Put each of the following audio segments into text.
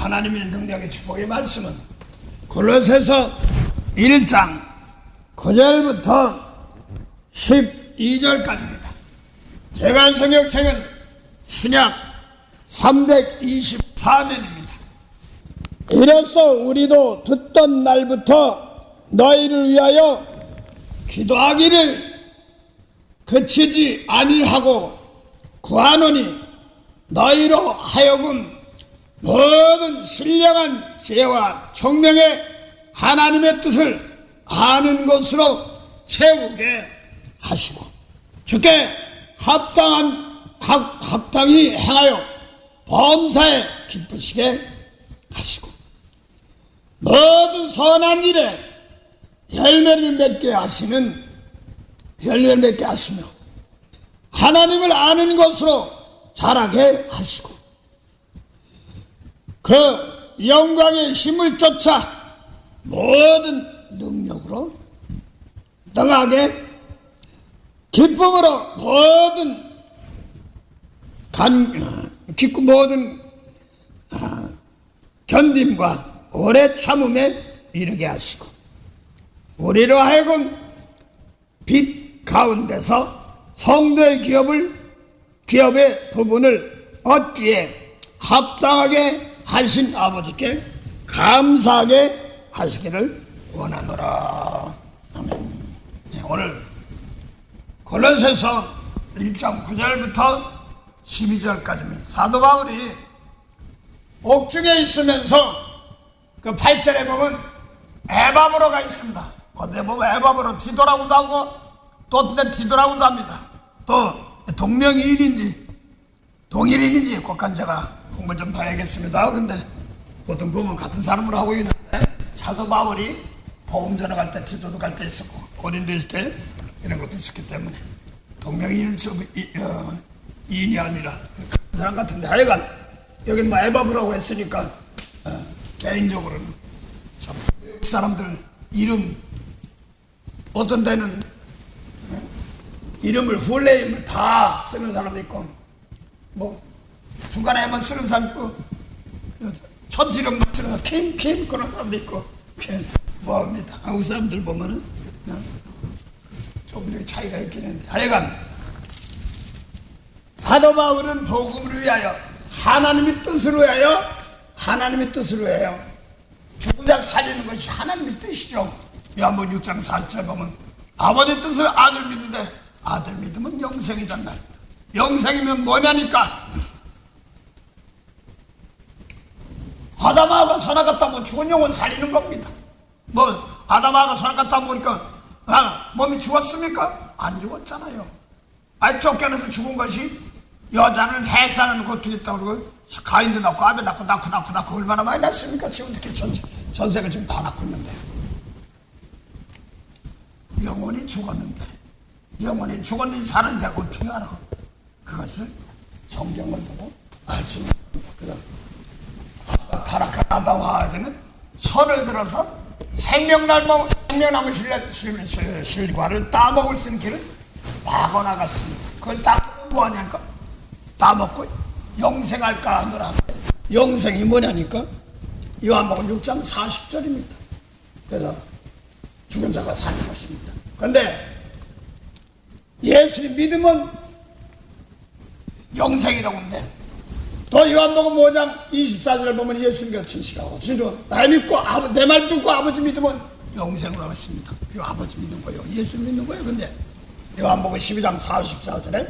하나님의 능력의 축복의 말씀은 골로새서 1장 9절부터 12절까지입니다. 제가 성역책은 신약 324면입니다. 이로써 우리도 듣던 날부터 너희를 위하여 기도하기를 그치지 아니하고 구하노니 너희로 하여금 모든 신령한 지혜와 총명의 하나님의 뜻을 아는 것으로 채우게 하시고 주께 합당히 행하여 범사에 기쁘시게 하시고 모든 선한 일에 열매를 맺게 하시며 하나님을 아는 것으로 자라게 하시고 그 영광의 힘을 쫓아 모든 능력으로 능하게 기쁨으로 모든 견딤과 오래 참음에 이르게 하시고 우리로 하여금 빛 가운데서 성도의 기업의 부분을 얻기에 합당하게 하신 아버지께 감사하게 하시기를 원하노라. 아멘. 네, 오늘 골로새서 1장 9절부터 12절까지입니다. 사도 바울이 옥중에 있으면서 그 8절에 보면 에바브로가 있습니다. 어디에 보면 에바브로 디도라고도 하고 또 디도라고도 합니다. 또 동일인인지 꼭한 제가 공부 좀 봐야겠습니다. 근데 보통 보면 같은 사람으로 하고 있는데 사도 바울이 복음 전할 때 디도도 갈 때 있었고 고린도 있을 때 이런 것도 있었기 때문에 동명이인이 아니라 같은 사람 같은데 하여간 여기 뭐 에바브라고 했으니까 개인적으로는 참 사람들 이름 어떤 데는 이름을 풀네임을 다 쓰는 사람도 있고 뭐 중간에 한번 쓰는 사람 있고 첫 이름 쓰는 사람 킴 그런 사람도 있고 뭐합니다. 한국 사람들 보면은 조금 차이가 있긴 한데 하여간 사도 바울은 복음을 위하여 하나님의 뜻으로 해요. 죽은 자 살리는 것이 하나님의 뜻이죠. 요한복음 6장 40절 보면 아버지 뜻을 아들 믿는데 아들 믿으면 영생이란 말입니다. 영생이면 뭐냐니까 아담하고 선악같다 보면 죽은 영혼 살리는 겁니다. 뭐 아담하고 선악같다 보니까 몸이 죽었습니까? 안 죽었잖아요. 쫓겨나서 죽은 것이 여자는 해산하는 고통이 있다고 그러고 가인도 낳고 아벨 낳고 얼마나 많이 낳습니까? 지금 특히 전세가 지금 다 낳고 있는데 영혼이 죽었는데 사는데 어떻게 알아? 그것을 성경을 보고 알 수 있는 겁니다. 타락한 아담과 하와는 손을 들어서 생명나무 실과를 따먹을 수 있는 길을 막아나갔습니다. 그걸 뭐하냐니까 따먹고 영생할까 하느라. 영생이 뭐냐니까 요한복음 6장 40절입니다. 그래서 죽은 자가 사는 것입니다. 그런데 예수님 믿으면 영생이라고 하는데 또 요한복음 5장 24절을 보면 예수님께서 진실하고 진짜 내 말 듣고 아버지 믿으면 영생을 얻습니다. 그 아버지 믿는 거예요. 예수 믿는 거예요. 근데 요한복음 12장 44절에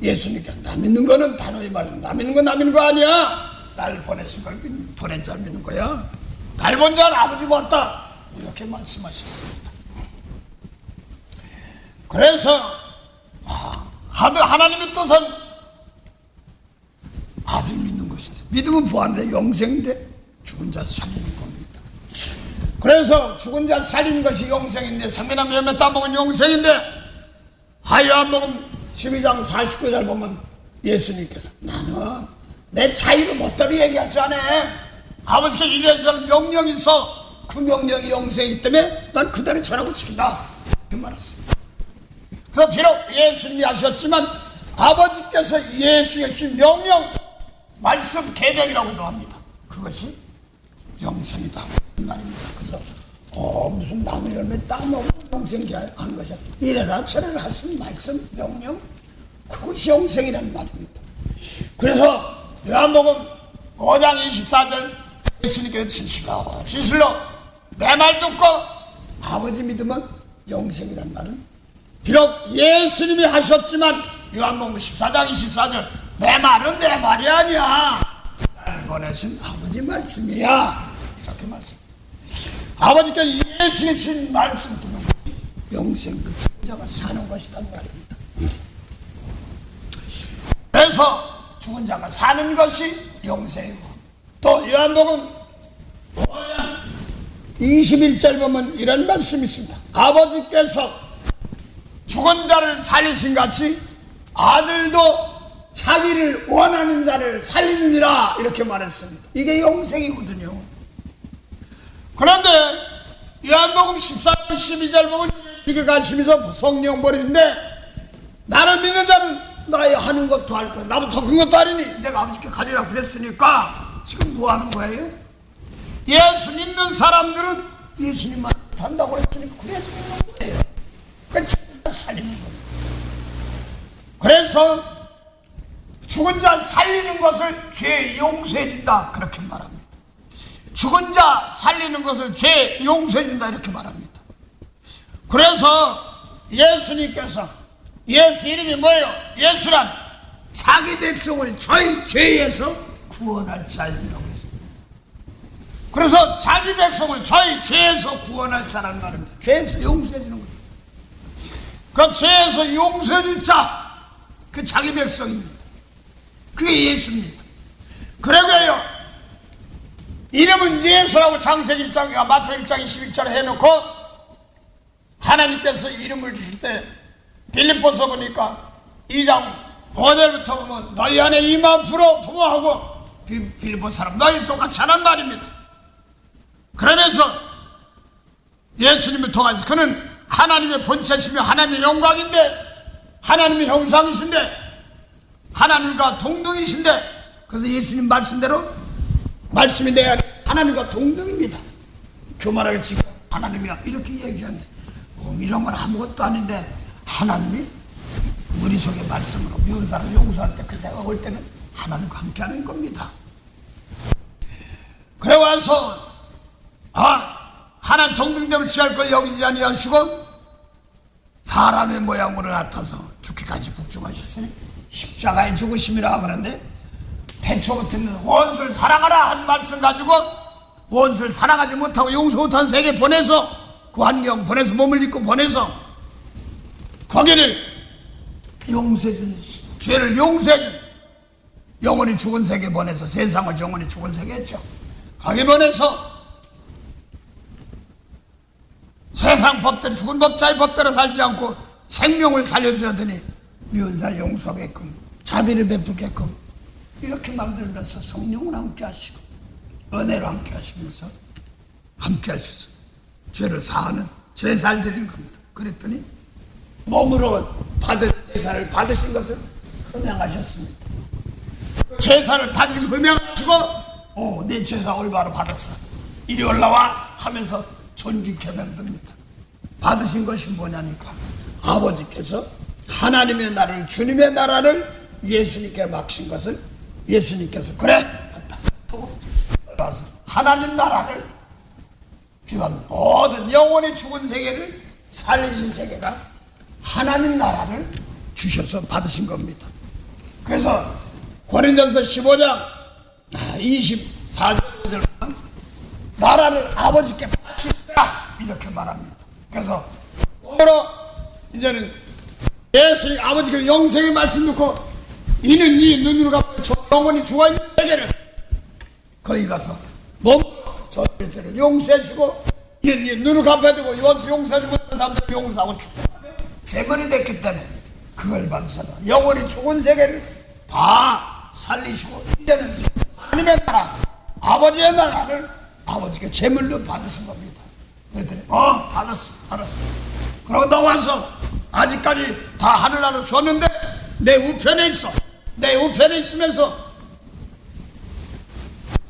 예수님께서 나 믿는 거는 단호히 말씀 나 믿는 거 아니야. 날 보내신 걸 보낸 자 믿는 거야. 날 본 자는 아버지 봤다. 이렇게 말씀하셨습니다. 그래서 하나님의 뜻은 아들 믿는 것인데 믿으면 부활인데 영생인데 죽은 자 살리는 겁니다. 그래서 죽은 자 살리는 것이 영생인데 생명나무 열매 따먹은 영생인데 요한복음 12장 49절 보면 예수님께서 나는 내 차이를 못다리 얘기하지 않아. 아버지께 이래서 명령이 있어. 그 명령이 영생이기 때문에 난 그대로 전하고 지킨다. 이렇게 말했습니다. 그래서 비록 예수님이 하셨지만 아버지께서 예수의 명령 말씀 계명이라고도 합니다. 그것이 영생이다 말입니다. 그래서 무슨 나무 열매 따먹고 영생케 하는 것이야. 이래라 저래라 하신 말씀 명령, 그것이 영생이라는 말입니다. 그래서 요한복음 5장 24절 예수님께서 진실로 내 말 듣고 아버지 믿으면 영생이란 말은 비록 예수님이 하셨지만 요한복음 14장 24절 내 말은 내 말이 아니야, 나를 보내신 아버지 말씀이야, 이렇게 말씀. 아버지께 예수님 주신 말씀 듣는 것이 영생, 그 죽은 자가 사는 것이란 말입니다. 그래서 죽은 자가 사는 것이 영생이고, 또 요한복음 5장 21절 보면 이런 말씀이 있습니다. 아버지께서 죽은 자를 살리신 같이 아들도 자기를 원하는 자를 살리느니라, 이렇게 말했습니다. 이게 영생이거든요. 그런데 요한복음 14장 12절 보면 예수님께 가시면서 성령 버리신데 나를 믿는 자는 나의 하는 것도 할 거야, 나보다 더 큰 것도 아니니 내가 아버지께 가리라 그랬으니까 지금 뭐 하는 거예요? 예수 믿는 사람들은 예수님만 한다고 했으니까 그래야지 믿는 거예요. 그러니까 죽은 자 살리는 겁니다. 그래서 죽은 자 살리는 것을 죄 용서해 준다, 그렇게 말합니다. 죽은 자 살리는 것을 죄 용서해 준다, 이렇게 말합니다. 그래서 예수님께서, 예수 이름이 뭐예요? 예수란 자기 백성을 저희 죄에서 구원할 자이라고 했습니다. 그래서 자기 백성을 저희 죄에서 구원할 자라는 말입니다. 죄에서 용서해 주는 거예요. 그 죄에서 용서해 줄 자, 그 자기 백성입니다. 그게 예수입니다. 그러고요, 이름은 예수라고 창세기 1장, 마태복음 1장 21절에 해놓고 하나님께서 이름을 주실 때 빌립보서 보니까 2장 5절부터 보면 너희 안에 2만 프로 부모하고 빌립보 사람 너희 똑같이 하란 말입니다. 그러면서 예수님을 통해서 그는 하나님의 본체시며 하나님의 영광인데 하나님의 형상이신데 하나님과 동등이신데, 그래서 예수님 말씀대로 말씀이 내 안에 하나님과 동등입니다. 교만하게 지금 하나님이야 이렇게 얘기하는데 이런 건 아무것도 아닌데 하나님이 우리 속의 말씀으로 미운 사람 용서할 때 그 생각 올 때는 하나님과 함께 하는 겁니다. 그래 와서 하나님 동등됨을 취할 걸 여기지 아니하시고 사람의 모양으로 나타서 죽기까지 복종하셨으니 십자가에 죽으심이라. 그런데 태초부터는 원수를 사랑하라 한 말씀 가지고 원수를 사랑하지 못하고 용서 못한 세계 보내서 그 환경 보내서 몸을 입고 보내서 거기를 용서해준, 죄를 용서해준 영원히 죽은 세계 보내서 세상을 영원히 죽은 세계 했죠. 거기 보내서 세상 법대로 죽은 법자의 법대로 살지 않고 생명을 살려주더니 미운 자 용서하게끔 자비를 베풀게끔 이렇게 만들어서 성령을 함께 하시고 은혜로 함께 하시면서 함께 하셔서 죄를 사하는 제사를 드리는 겁니다. 그랬더니 몸으로 받은 제사를 받으신 것을 흠양하셨습니다. 제사를 받으신 흠양하시고 내 제사 올바로 받았어, 이리 올라와 하면서 존귀케 만듭니다. 받으신 것이 뭐냐니까 아버지께서 하나님의 나라를, 주님의 나라를 예수님께 맡긴 것을 예수님께서 그래 맞다 하고 와서 하나님 나라를 비관 모든 영원히 죽은 세계를 살리신 세계가 하나님 나라를 주셔서 받으신 겁니다. 그래서 고린도전서 15장 24절 나라를 아버지께 바치라 이렇게 말합니다. 그래서 오늘로 이제는 예수님 아버지께 영생의 말씀 놓고 이는 네 눈으로 갚아 영원히 죽어있는 세계를 거기 가서 몸으로 저의 죄를 용서해주고 이는 네 눈으로 갚아야 되고 원수 용서하지 못한 사람들 용서하고 축복하며 재물이 됐기 때문에 그걸 받으셔서 영원히 죽은 세계를 다 살리시고 이제는 하나님의 나라 아버지의 나라를 아버지께 재물로 받으신 겁니다. 그랬더니 받았어. 그러고 나와서 아직까지 다 하늘나라로 줬는데 내 우편에 있어. 내 우편에 있으면서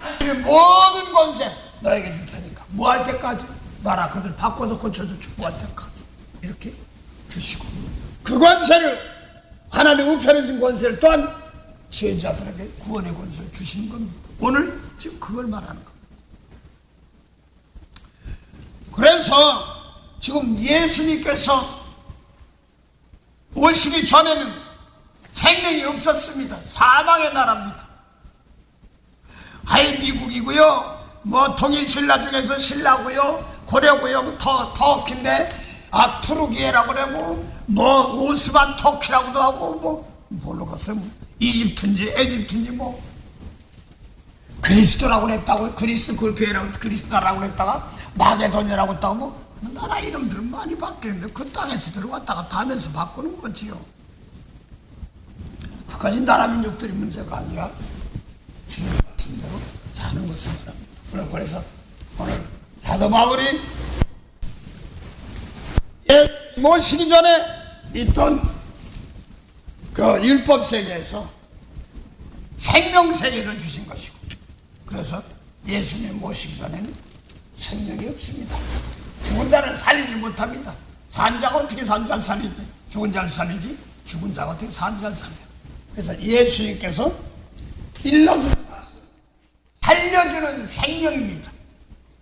사실 모든 권세 너에게 줄 테니까 뭐 할 때까지? 나라 그들 바꿔서 고쳐서 축복할 때까지 이렇게 주시고, 그 권세를, 하나님 우편에 준 권세를 또한 제자들에게 구원의 권세를 주시는 겁니다. 오늘 지금 그걸 말하는 겁니다. 그래서 지금 예수님께서 오시기 전에는 생명이 없었습니다. 사망의 나라입니다. 아예 미국이고요, 뭐 통일신라 중에서 신라고요, 고려고요, 터키인데 투르기에라고 그러고, 뭐 오스만 터키라고도 하고, 뭘로 갔어요? 이집트인지 에집트인지, 뭐 그리스도라고 그랬다고, 그리스 그 교회라고 그리스도라고 그랬다가 마게도냐라고 했다고, 뭐 나라 이름들 많이 바뀌는데 그 땅에서 들어갔다 갔다 하면서 바꾸는 거지요. 그까지 나라 민족들이 문제가 아니라 주님 말씀대로 사는 것을 말합니다. 그래서 오늘 사도 바울이 모시기 전에 있던 그 율법 세계에서 생명 세계를 주신 것이고, 그래서 예수님 모시기 전에는 생명이 없습니다. 죽은 자를 살리지 못합니다. 산 자가 어떻게 산 자를 살리지? 죽은 자를 살리지 죽은 자가 어떻게 산 자를 살려? 그래서 예수님께서 살려주는 생명입니다.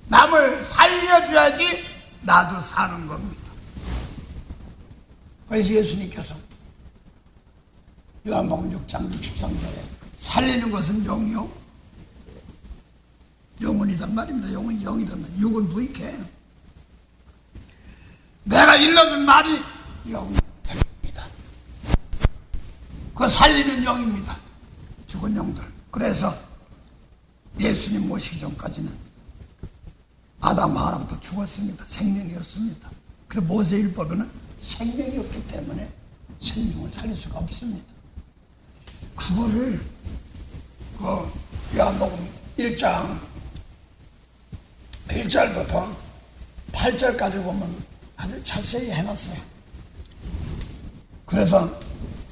남을 살려줘야지 나도 사는 겁니다. 그래서 예수님께서 요한복음 6장 63절에 살리는 것은 영이요, 영혼이단 말입니다. 영은 영이단 말입니다. 육은 무익해. 내가 일러준 말이 영입니다. 그 살리는 영입니다. 죽은 영들. 그래서 예수님 모시기 전까지는 아담 하나부터 죽었습니다. 생명이 없습니다. 그래서 모세율법에는 생명이 없기 때문에 생명을 살릴 수가 없습니다. 그거를 그 요한복음 1장 1절부터 8절까지 보면 아주 자세히 해놨어요. 그래서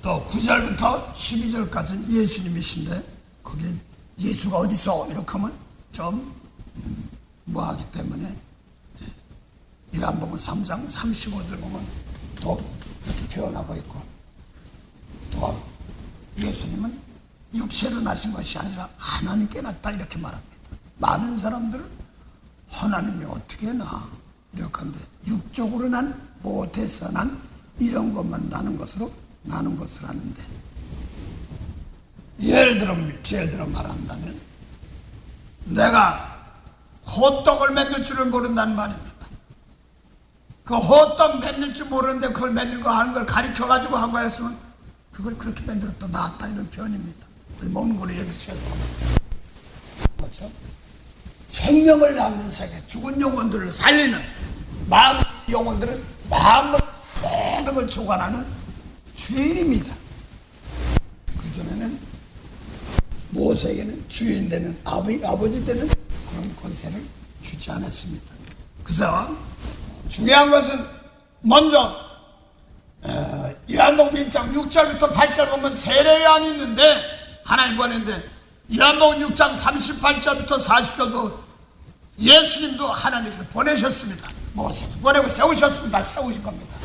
또 9절부터 12절까지는 예수님이신데, 거기 예수가 어디서 이렇게 하면 좀 뭐하기 때문에 요한복음 3장 35절 보면 또 이렇게 표현하고 있고, 또 예수님은 육체로 나신 것이 아니라 하나님께 났다 이렇게 말합니다. 많은 사람들은 하나님이 어떻게 나 이렇게 하는데, 육적으로 난 못해서 난 이런 것만 나는 것으로 하는데, 예를 들어 말한다면 내가 호떡을 만들 줄을 모른다는 말입니다. 그 호떡 만들 줄 모르는데 그걸 만들고 하는 걸 가르쳐가지고 한 거였으면 그걸 그렇게 만들었다 나았다 이런 표현입니다. 먹는 거로 얘기해서 그렇죠? 생명을 낳는 세계, 죽은 영혼들을 살리는 마음 영혼들은 마음을 모든 걸 주관하는 주인입니다. 그전에는 모세에게는 주인 되는 아버지 되는 그런 권세를 주지 않았습니다. 그래서 중요한 것은 먼저 요한복음 1장 6절부터 8절 보면 세례요한이 있는데, 하나님 보냈는데, 요한복음 6장 38절부터 40절도 예수님도 하나님께서 보내셨습니다. 모세도 보내고 세우셨습니다. 세우신 겁니다.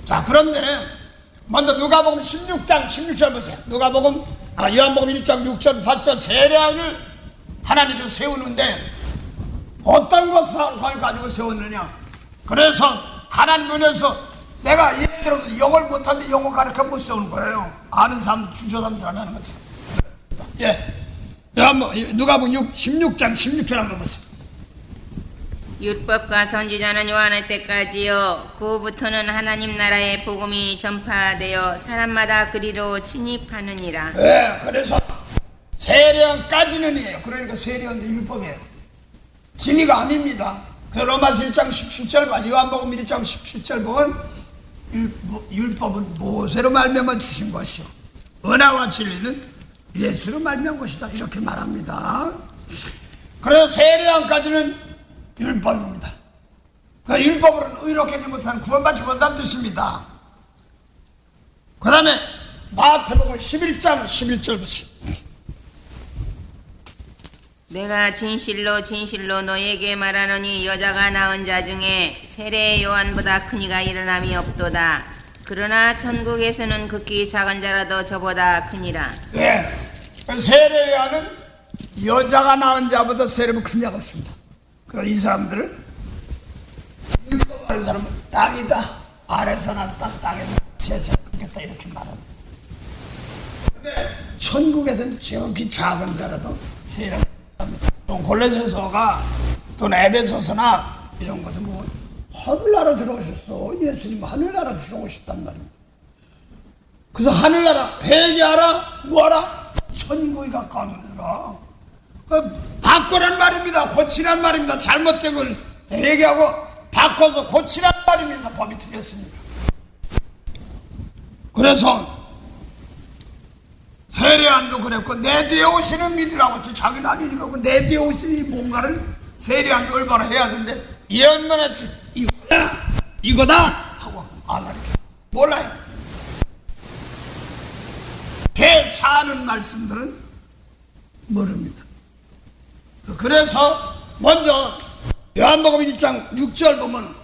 자, 그런데 먼저 누가복음 16장 16절 보세요. 요한복음 1장 6절 8절 세례요한을 하나님께서 세우는데 어떤 것을 가지고 세웠느냐? 그래서 하나님 면에서 내가 예를 들어서 영어를 못하는데 영어 가르쳐 못 세우는 거예요. 아는 사람 주저하는 사람이 하는 거죠. 예, 누가복음 16장 16절 한번 보세요. 율법과 선지자는 요한의 때까지요, 그 후부터는 하나님 나라의 복음이 전파되어 사람마다 그리로 침입하느니라. 네, 그래서 세례요한까지는이에요. 그러니까 세례요한도 율법이에요. 진리가 아닙니다. 그 로마서 1장 17절과 요한복음 1장 17절 보면 율법은 모세로 말미암아 주신 것이요, 은혜와 진리는 예수로 말미암은 것이다 이렇게 말합니다. 그래서 세례요한까지는 율법입니다. 그 율법으로는 의롭게 못하는 구원받지 못한다는 뜻입니다. 그 다음에 마태복음 11장 11절 보세요. 내가 진실로 진실로 너에게 말하노니 여자가 낳은 자 중에 세례 요한보다 큰 이가 일어남이 없도다. 그러나 천국에서는 극히 작은 자라도 저보다 크니라. 예. 세례 요한은 여자가 낳은 자보다 세례면 큰 자가 없습니다. 그러니까 이 사람들을 율법하는 사람은 땅이다. 아래서 났다. 땅에서 세상 있겠다. 이렇게 말합니다. 근데 천국에서는 지극히 작은 자라도 세례를 합니다. 또 골로새서가 또는 에베소서나 이런 것은 뭐 하늘나라 들어오셨어. 예수님 하늘나라 들어오셨단 말입니다. 그래서 하늘나라 회개하라 뭐하라 천국이 가까우니라. 바꾸란 말입니다. 고치란 말입니다. 잘못된 걸 회개하고 바꿔서 고치란 말입니다. 법이 틀렸습니까? 그래서 세례안도 그랬고 내 뒤에 오시는 믿으라고 자기는 아니니까 내 뒤에 오시는 뭔가를 세례안도 얼마나 해야 되는데 예언만 했지 이거다 하고 안 가르쳐 몰라요. 개 사는 말씀들은 모릅니다. 그래서 먼저 요한복음 1장 6절 보면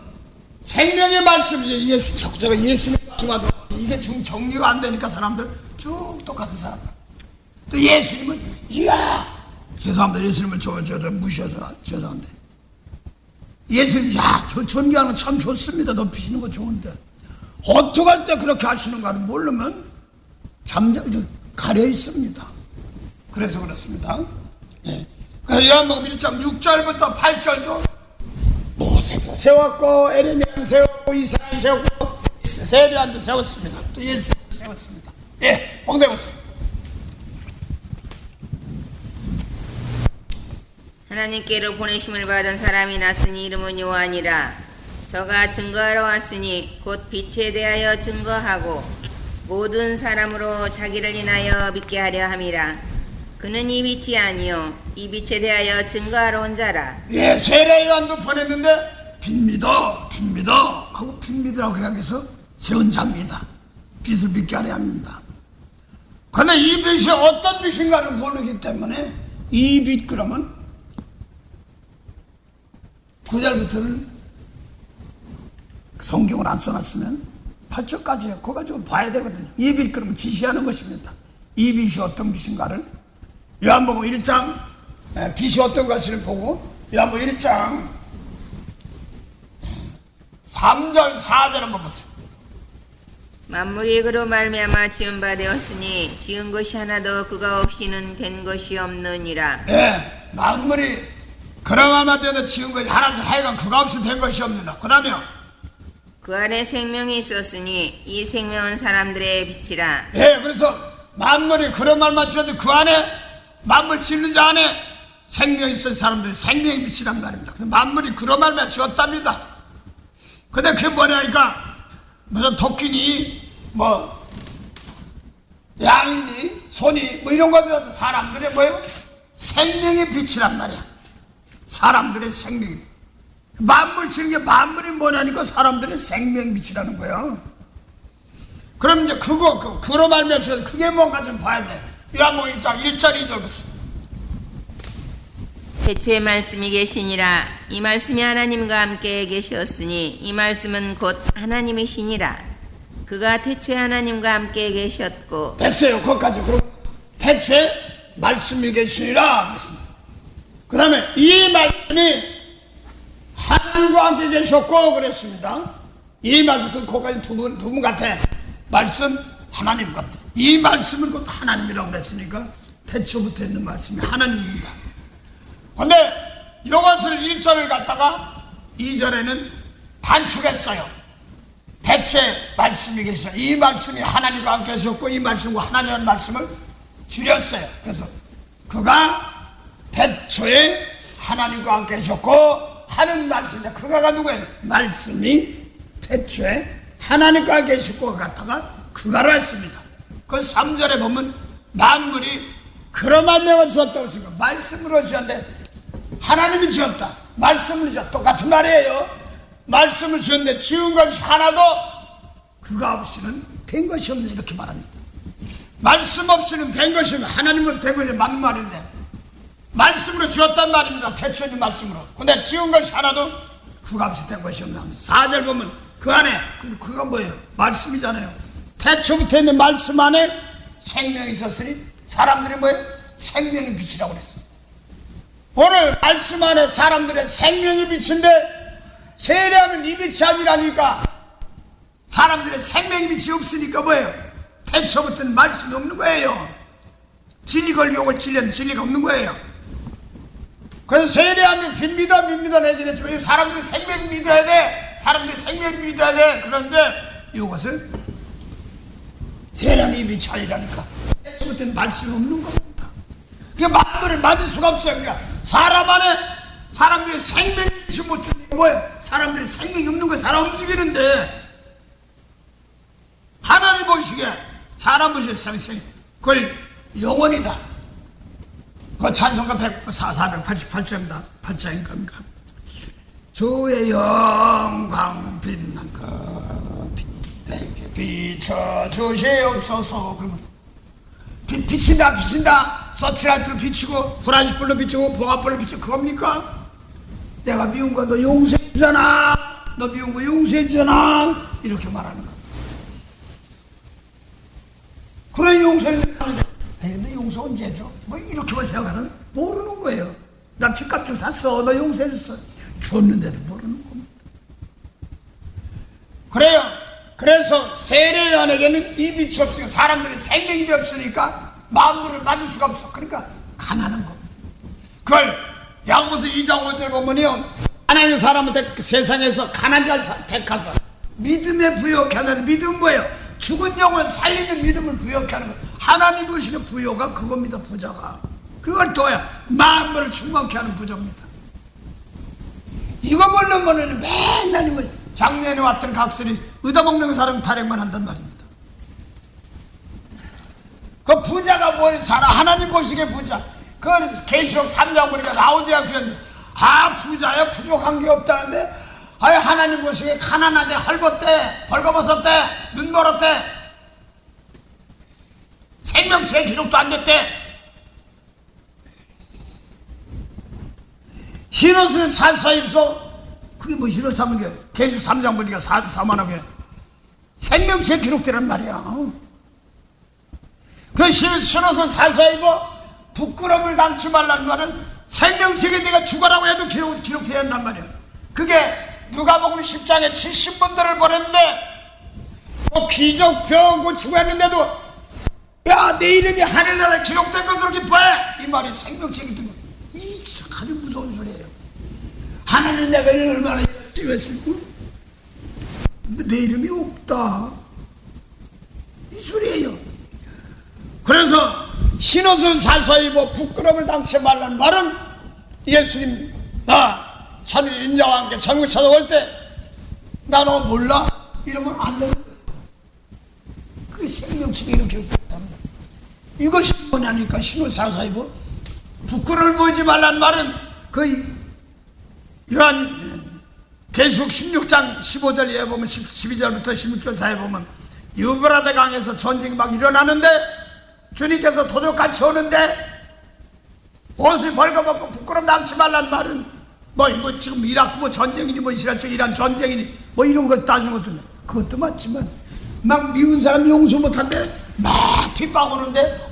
생명의 말씀이죠. 예수 적자가 예수님 말씀하도 이게 지금 정리가 안 되니까 사람들 쭉 똑같은 사람들. 또 예수님은 이야 죄송합니다. 예수님을 저 무시해서 죄송한데 예수님 저 존경하는 거 참 좋습니다. 높이시는 거 좋은데 어떻게 할 때 그렇게 하시는가를 모르면 가려 있습니다. 그래서 그렇습니다. 예. 요한복음 1장 6절부터 8절도 모세도 세웠고 에레미야도 세웠고 이사야도 세웠고 세례안도 세웠습니다. 또 예수도 세웠습니다. 예, 봉대보세요. 하나님께로 보내심을 받은 사람이 났으니 이름은 요한이라. 저가 증거하러 왔으니 곧 빛에 대하여 증거하고 모든 사람으로 자기를 인하여 믿게 하려 함이라. 그는 이 빛이 아니요 이 빛에 대하여 증거하러 온 자라. 예, 세례 요한도 보냈는데 빛 믿어 하고 빛 믿으라고 생각해서 세운 자입니다. 빛을 믿게 하려 합니다. 그런데 이 빛이 어떤 빛인가를 모르기 때문에 이 빛 그러면 9절부터는 성경을 안 써놨으면 8절까지 그거 가지고 봐야 되거든요. 이 빛 그러면 지시하는 것입니다. 이 빛이 어떤 빛인가를 요한복음 1장 빛이 어떤 것을 보고 요한복음 1장 3절 4절 한번 보세요. 만물이 그로 말미암아 지은 바 되었으니 지은 것이 하나도 그가 없이는 된 것이 없느니라. 예, 만물이 그러마마 되어 지은 것이 하나도 하여간 그가 없이 된 것이 없느니라. 그 다음에 그 안에 생명이 있었으니 이 생명은 사람들의 빛이라. 예, 그래서 만물이 그런 말만 지었는데 그 안에 만물 짓는 자 안에 생명이 있는 사람들이 생명의 빛이란 말입니다. 그래서 만물이 그런 말만 지었답니다. 근데 그게 뭐냐니까 무슨 토끼니 뭐 양이니 소니 뭐 이런 것들도 사람들의 뭐예요? 생명의 빛이란 말이야. 사람들의 생명이 만물 지는 게 만물이 뭐냐니까 사람들의 생명의 빛이라는 거야. 그럼 이제 그로 말미암아 그게 뭔가 좀 봐야 돼. 요한복음 1장 1절 2절 보세요. 태초에 말씀이 계시니라. 이 말씀이 하나님과 함께 계셨으니 이 말씀은 곧 하나님이시니라. 그가 태초에 하나님과 함께 계셨고. 됐어요. 거기까지. 그럼 태초에 말씀이 계시니라 그 다음에 이 말씀이 하나님과 함께 계셨고 그랬습니다. 이 말씀 거기까지 두 분 같아. 말씀 하나님 같아. 이 말씀은 곧 하나님이라고 그랬으니까 태초부터 있는 말씀이 하나님입니다. 근데 이것을 1절을 갖다가 2절에는 단축했어요. 태초에 말씀이 계셔. 이 말씀이 하나님과 함께 계셨고 이 말씀과 하나님의 말씀을 줄였어요. 그래서 그가 태초에 하나님과 함께 계셨고 하는 말씀인데 그가가 누구예요? 말씀이 태초에 하나님과 함께 계셨고 갖다가 그가로 했습니다. 그 3절에 보면 만물이 그런 말씀을 주었다고 했으니까 말씀으로 지었는데 하나님이 지었다. 말씀을 지었다. 똑같은 말이에요. 말씀을 지었는데 지은 것이 하나도 그가 없이는 된 것이 없네 이렇게 말합니다. 말씀 없이는 된 것이 하나님으로 된 것이 맞는 말인데 말씀으로 주었단 말입니다. 태초의 말씀으로. 근데 지은 것이 하나도 흙값이 된 것이 없나. 4절 보면 그 안에 그가 뭐예요? 말씀이잖아요. 태초부터 있는 말씀 안에 생명이 있었으니 사람들이 뭐예요? 생명의 빛이라고 그랬어요. 오늘 말씀 안에 사람들의 생명이 빛인데 세례하면 이 빛이 아니라니까. 사람들의 생명의 빛이 없으니까 뭐예요? 태초부터는 말씀이 없는 거예요. 진리 걸려고 진리는 진리가 없는 거예요. 그래서 세례하면 빕니다 내지는 지금 사람들이 생명을 믿어야 돼. 사람들이 생명을 믿어야 돼. 그런데 이것은 세례하면 이 빛이 아니라니까. 태초부터는 말씀이 없는 겁니다. 그게 만물을 만들 수가 없어요. 그러니까 사람 안에 사람들이 생명이 못 주는 게 뭐예요? 사람들이 생명이 없는 거예요. 사람 움직이는데 하나님 보시기에 사람 보시기에 생생 그걸 영원이다. 그 찬송가 488장입니다. 8장인 겁니다. 주의 영광 빛난 그 빛 내게 비춰주시옵소서. 그러면 비친다 서치라이트로 비치고 후라시불로 비치고 봉화불로 비치고 그겁니까? 내가 미운 거 너 용서해주잖아. 너 미운 거 용서해주잖아. 이렇게 말하는 거. 그래 용서해주는데 근데 용서 언제 줘? 뭐 이렇게만 생각하는 모르는 거예요. 나 핏값 좀 샀어. 너 용서해줬어. 줬는데도 모르는 겁니다. 그래요. 그래서 세례요한에게는 이 빛이 없으니까 사람들이 생명이 없으니까 만물을 만들 수가 없어. 그러니까 가난한 겁니다. 그걸 야고보서 2장 5절 보면요, 하나님 사람한테 세상에서 가난한 자를 택하서 믿음에 부여케 하는 믿음은 뭐예요? 죽은 영을 살리는 믿음을 부여케 하는 거예요. 하나님 보시는 부여가 그겁니다. 부자가 그걸 둬야 만물을 충만케 하는 부자입니다. 이거 모르면은 맨날 작년에 왔던 각설이 얻어먹는 사람 타령만 한단 말입니다. 그 부자가 뭘 살아? 하나님 보시기에 부자. 그 계시록 3장 보니까 라오디아 교회인데 부자야 부족한 게 없다는데 하나님 보시기에 가난한데 헐벗대, 벌거벗었대, 눈 멀었대, 생명수의 기록도 안 됐대. 흰옷을 사서 입소. 그게 뭐 흰옷 사면 게 계시록 3장 보니까 사만하게 생명수의 기록되란 말이야. 그 흰옷을 사서 입어 부끄러움을 당치 말란 말은 생명책에 네가 죽어라고 해도 기록되어야 한단 말이야. 그게 누가복음 10장에 70분들을 보냈는데 기적병 죽었는데도 야 내 이름이 하늘나라에 기록된 것으로 기뻐해. 이 말이 생명책이 든 거야. 이 아주 무서운 소리예요. 하나님 내가 얼마나 열심히 했을까? 내 이름이 없다. 이 소리예요. 그래서 흰옷을 사서 입어 부끄러움을 당치 말란 말은 예수님 참일 인자와 함께 천국 찾아올 때 나 너 몰라? 이러면 안 되는 거예요. 그게 생명책이 이렇게 없답니다. 이것이 뭐냐니까 흰옷 사서 입어 부끄러움을 보이지 말란 말은 그 요한 계시록 16장 15절에 보면 12절부터 16절 사이에 보면 유브라데 강에서 전쟁이 막 일어나는데 주님께서 도적같이 오는데 옷을 벌거벗고 부끄러움 당치 말란 말은 뭐 지금 이라크 전쟁이니 이스라엘 쪽 이란 전쟁이니 이런 거 따지는 것도 그것도 맞지만 막 미운 사람이 용서 못한데 막 뒷방 오는데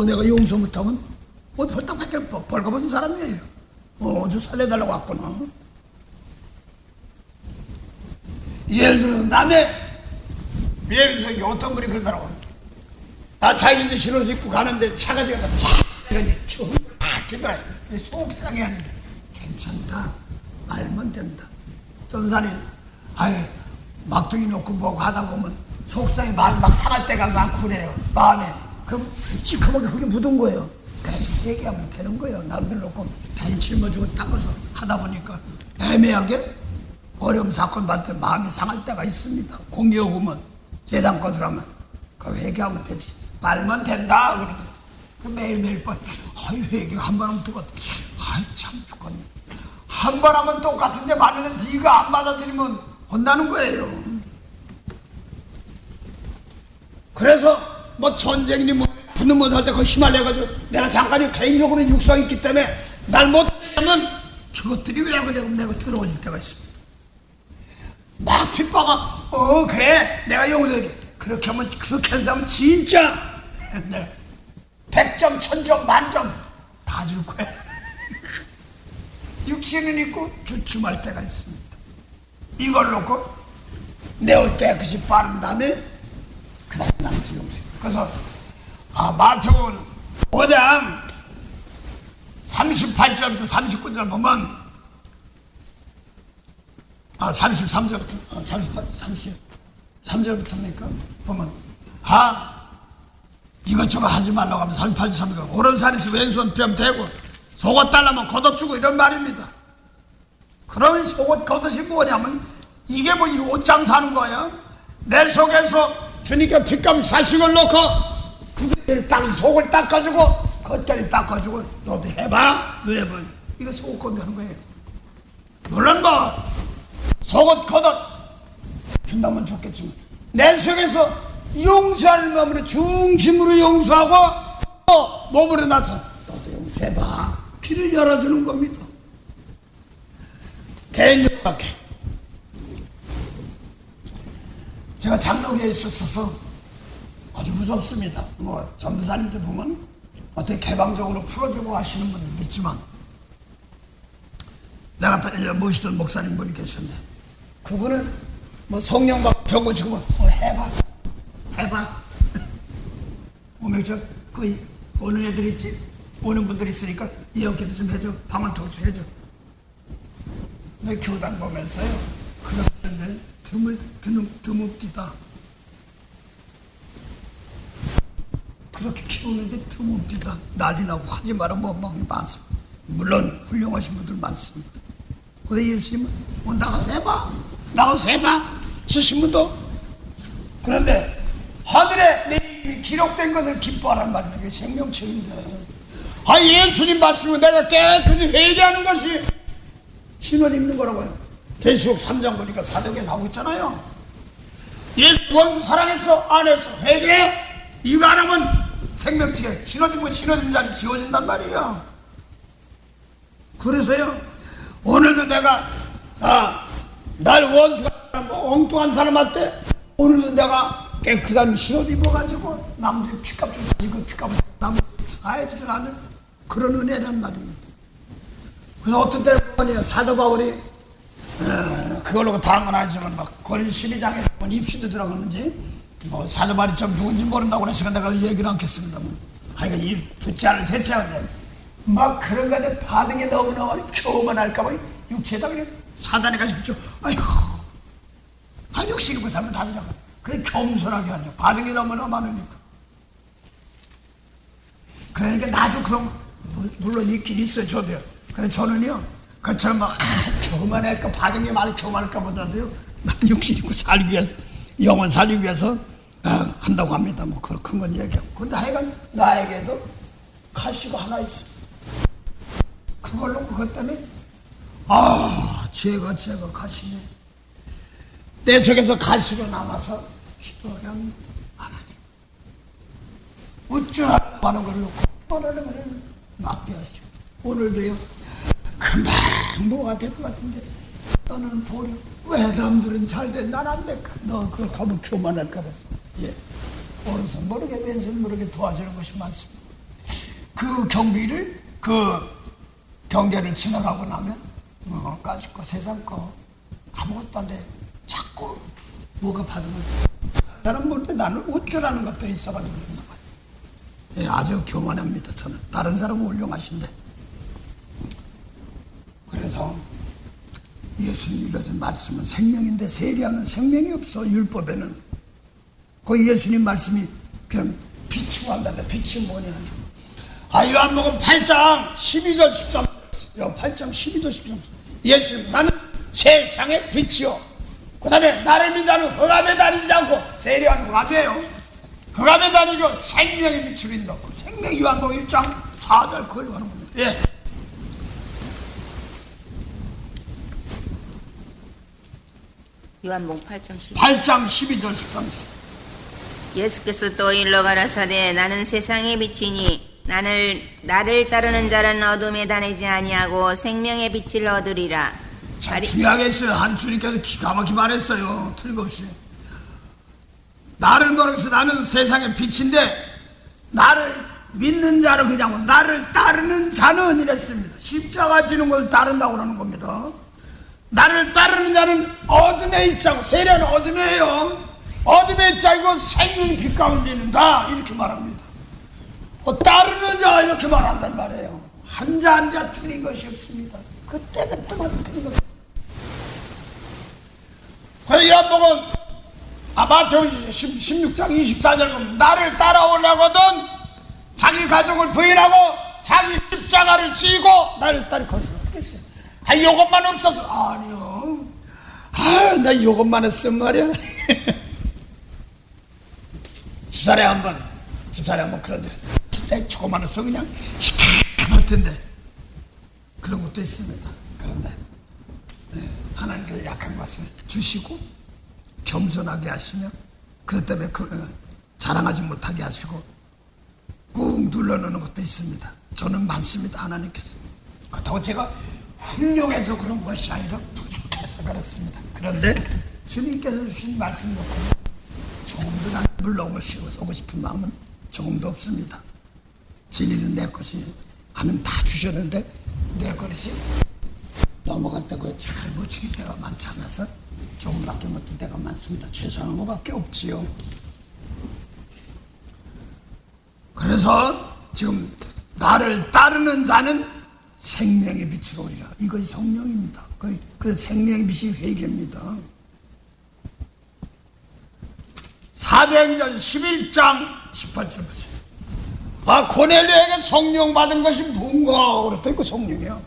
내가 용서 못하면 벌떡벌떡 벌거벗은 사람이에요. 저 살려달라고 왔구나. 예를 들어 남의 예를 들어서 어떤 분이 그러더라고. 자기 이제 신옷 입고 가는데 차가 지나가 이제 다 끼더라. 속상해 하는데 괜찮다. 말면 된다. 전사님 막둥이 놓고 뭐고 하다 보면 속상해 마음이 막 상할 때가 많고 그래요. 마음에 시커멓게 그게 묻은 거예요. 대신 얘기하면 되는 거예요. 남들 놓고 대신 짊어지고 닦아서 하다 보니까 애매하게 어려움 사건 받을 때 마음이 상할 때가 있습니다. 공기 오면 세상 것을 하면 그 회개하면 되지. 말만 된다 그러더니 그 매일매일 회개 한 번 하면 똑같아. 참 죽겠네. 한 번 하면 똑같은데 말하는 네가 안 받아들이면 혼나는 거예요. 그래서 전쟁이니 붙는 못할 때 그 휘말려가지고 내가 잠깐 개인적으로 육성이 있기 때문에 날 못하면 저것들이 왜 그래? 내가 들어올릴 때가 있습니다. 막 핍박아. 그래 내가 영혼에게 그렇게 하면 그렇게 한 사람은 진짜 내가 100점 1000점 만점 다 줄 거야. 육신은 있고 주춤할 때가 있습니다. 이걸 놓고 내올 때 그것이 빠른 다음에 그 다음에 남수 용수. 그래서 마태복음 5장 38절부터 39절 보면 33절부터 33절부터니까 보면 이것저것 하지 말라고 하면 38절 39절 오른살에서 왼손 뺨 대고 속옷 달라면 걷어주고 이런 말입니다. 그런 속옷 걷어이 뭐냐면 이게 뭐 이 옷장 사는 거야. 내 속에서 주님께 핏감 사식을 넣고 그들 딱 속을 닦아주고 겉다리 닦아주고 너도 해봐. 너네 뭐 이거 속옷 걷는 거예요. 물론 뭐 속옷 걷어 준다면 좋겠지만 내 속에서 용서하는 마음으로 중심으로 용서하고 몸으로 나타나 너도 용서해봐. 길을 열어주는 겁니다. 대인역밖에 제가 장로교에 있었어서 아주 무섭습니다. 뭐 전도사님들 보면 어떻게 개방적으로 풀어주고 하시는 분들도 있지만 내가 모시던 목사님 분이 계셨는데 그분은 뭐 성령받고 병고 치고 해봐 오면서 거의 오는 애들 있지 오는 분들 있으니까 이렇게도 좀 해줘 방언턱 좀 해줘. 내 교단 보면서요 그런데 드뭅디다. 그렇게 키우는데 드뭅디다. 난리 나고 하지 마라 뭐 많습니다. 물론 훌륭하신 분들 많습니다. 근데 예수님은 나가서 해봐 치신 분도. 그런데 하늘에 내 이름이 기록된 것을 기뻐하란 말이야. 이게 생명책인데 예수님 말씀은 내가 깨끗이 회개하는 것이 신원 입는 거라고요. 계시록 3장 보니까 사도에 나오고 있잖아요. 예수 원수 사랑해서 안에서 회개 이거 안 하면 생명책에 신어지면 신어진 자리 지워진단 말이에요. 그래서요 오늘도 내가 날 원수가 엉뚱한 사람한테 오늘도 내가 깨끗한 신옷 입어가지고 남들 핏값 줄 사지고 핏값을 남들 사해주지 않는 그런 은혜란 말입니다. 그래서 어떤 때는 보니 사도 바울이 그걸로 당한 건 아니지만 막 거린 12장에 입시도 들어가는지 뭐 사도 바울이 좀 누군지 모른다고 그래서 내가 얘기를 않겠습니다만 하여간 이 듣지 않을 세차하는데 막 그런 거에 반응이 너무너무 교만 할까봐 육체에다 그냥 사단에 가서 붙여 육신이 그 사람은 다르잖아. 그게 겸손하게 하냐. 반응이 너무나 많으니까. 그러니까 나도 그럼 물론 있긴 있어요. 저도요. 근데 저는요 그처럼 막 교만할까 반응이 많이 교만할까 보다도요 난 육신 있고 살기 위해서 영원 살기 위해서 한다고 합니다. 뭐 큰 건 얘기하고. 근데 하여간 나에게도 가시가 하나 있어. 그걸로 그것 때문에 죄가 가시네. 내 속에서 가시로 남아서 기도하게 합니다. 하나님 우쭐하고 하는 걸 놓고 원하는 것을 맡게 하시오. 오늘도요 금방 뭐가 될 것 같은데 너는 보려 왜 남들은 잘돼 난 안 될까. 너 그걸 가면 교만할까 봐서 오른손 모르게 왼손 모르게 도와주는 것이 많습니다. 그 경계를 지나가고 나면 까짓 거 세상 거 아무것도 안 돼. 자꾸 뭐가 받으면 사람 볼 때 나는 우쭐하는 것들이 있어가지고 그런가 봐요. 아주 교만합니다. 저는 다른 사람은 훌륭하신데. 그래서 예수님이 이러신 말씀은 생명인데 세리하는 생명이 없어. 율법에는 그 예수님 말씀이 그냥 비추한다는데 빛이 뭐냐. 요한복음 8장 12절 13절 8장 12절 13절 예수님 나는 세상의 빛이요 그 다음에 나를 믿는 자는 흑암에 다니지 않고 세리하는 흑암이에요. 흑암에 다니고 생명의 빛을 인다고. 생명 요한복음 1장 4절 그걸 하는 겁니다. 요한복음 8장 12절 13절 예수께서 또 일러 가라사대 나는 세상의 빛이니 나를 따르는 자는 어둠에 다니지 아니하고 생명의 빛을 얻으리라. 참 중요하게 했어요. 한 주님께서 기가 막히게 말했어요. 틀림없이. 나를 모르겠어. 나는 세상의 빛인데 나를 믿는 자를 그냥 나를 따르는 자는 이랬습니다. 십자가 지는 걸 따른다고 그러는 겁니다. 나를 따르는 자는 어둠에 있지 않고 세례는 어둠이에요. 어둠에 있지 않고 생명의 빛 가운데 있는다 이렇게 말합니다. 따르는 자 이렇게 말한단 말이에요. 한자 한자 틀린 것이 없습니다. 그때만 틀린 것. 그래서 요한복음 마태복음 16장 24절 보면 나를 따라오려거든 자기 가족을 부인하고 자기 십자가를 지고 나를 따르 거시라 그랬어요. 요것만 없어서 아니요. 나 요것만 했으면 말이야. 집사람이 한번 그런 내 조그만 해서 그냥 시원할 텐데 그런 것도 있습니다. 그런데 하나님께서 약한 것을 주시고 겸손하게 하시며 그것 때문에 자랑하지 못하게 하시고 꾹 눌러놓는 것도 있습니다. 저는 많습니다. 하나님께서. 그렇다고 제가 훌륭해서 그런 것이 아니라 부족해서 그렇습니다. 그런데 주님께서 주신 말씀 놓고 조금도 난 물러오고 싶은 마음은 조금도 없습니다. 진리는 내 것이 하면 다 주셨는데 내 것이 넘어갈 때가 잘 묻힐 때가 많지 않아서 조금밖에 못할 때가 많습니다. 최소한 것밖에 없지요. 그래서 지금 나를 따르는 자는 생명의 빛으로 오리라. 이것이 성령입니다. 그 생명의 빛이 회개입니다. 사도행전 11장 18절 보세요. 고넬료에게 성령 받은 것이 뭔가 그랬더니 그 성령이야.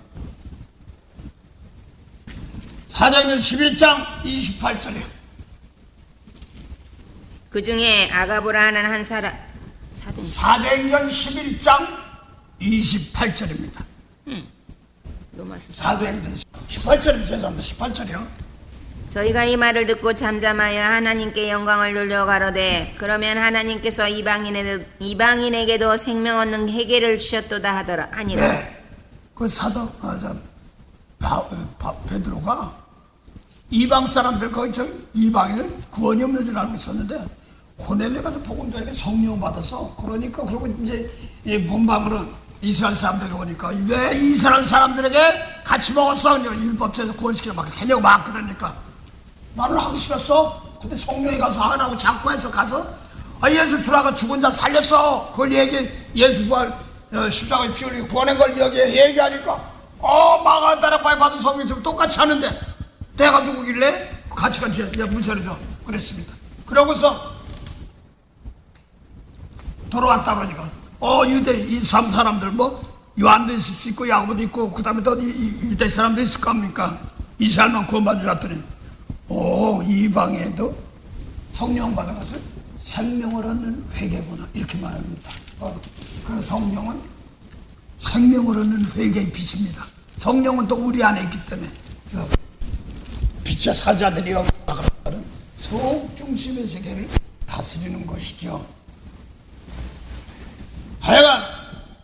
사도행전 11장 28절이요. 그 중에 아가보라 하는 한 사람 사도행전 11장 28절입니다. 사도행전 18절입니다. 죄송합니다. 18절이요. 저희가 이 말을 듣고 잠잠하여 하나님께 영광을 돌려 가로되 그러면 하나님께서 이방인에게도 생명 얻는 회개를 주셨도다 하더라 아니라. 네. 그 사도 베드로가 이방 사람들 이방인은 구원이 없는 줄 알고 있었는데 고넬료 가서 복음 전에 성령 받아서 그러니까 그리고 이제 본방으로 이스라엘 사람들에게 오니까 왜 이스라엘 사람들에게 같이 먹었어? 율법제에서 구원시키려 막 하냐고 막 그러니까 나는 하기 싫었어. 근데 성령이 가서 하나고 자꾸 해서 가서 예수 들어가 죽은 자 살렸어. 그걸 예수 부활 십자가에 피 흘리고 구원한 걸 여기 얘기하니까 마가다라 바에 받은 성령 지금 똑같이 하는데 내가 누구길래 같이 문서를 줘 그랬습니다. 그러고서 돌아왔다 그러니까 유대 이 사람들 요한도 있을 수 있고 야고보도 있고 그 다음에 또 유대 사람도 있을 겁니까? 이스라엘만 구원받은 줄 알았더니 이방에도 성령 받은 것을 생명을 얻는 회개구나 이렇게 말합니다. 그 성령은 생명을 얻는 회개의 빛입니다. 성령은 또 우리 안에 있기 때문에 그래서 빛의 사자들이여 그런 속 중심의 세계를 다스리는 것이죠. 하여간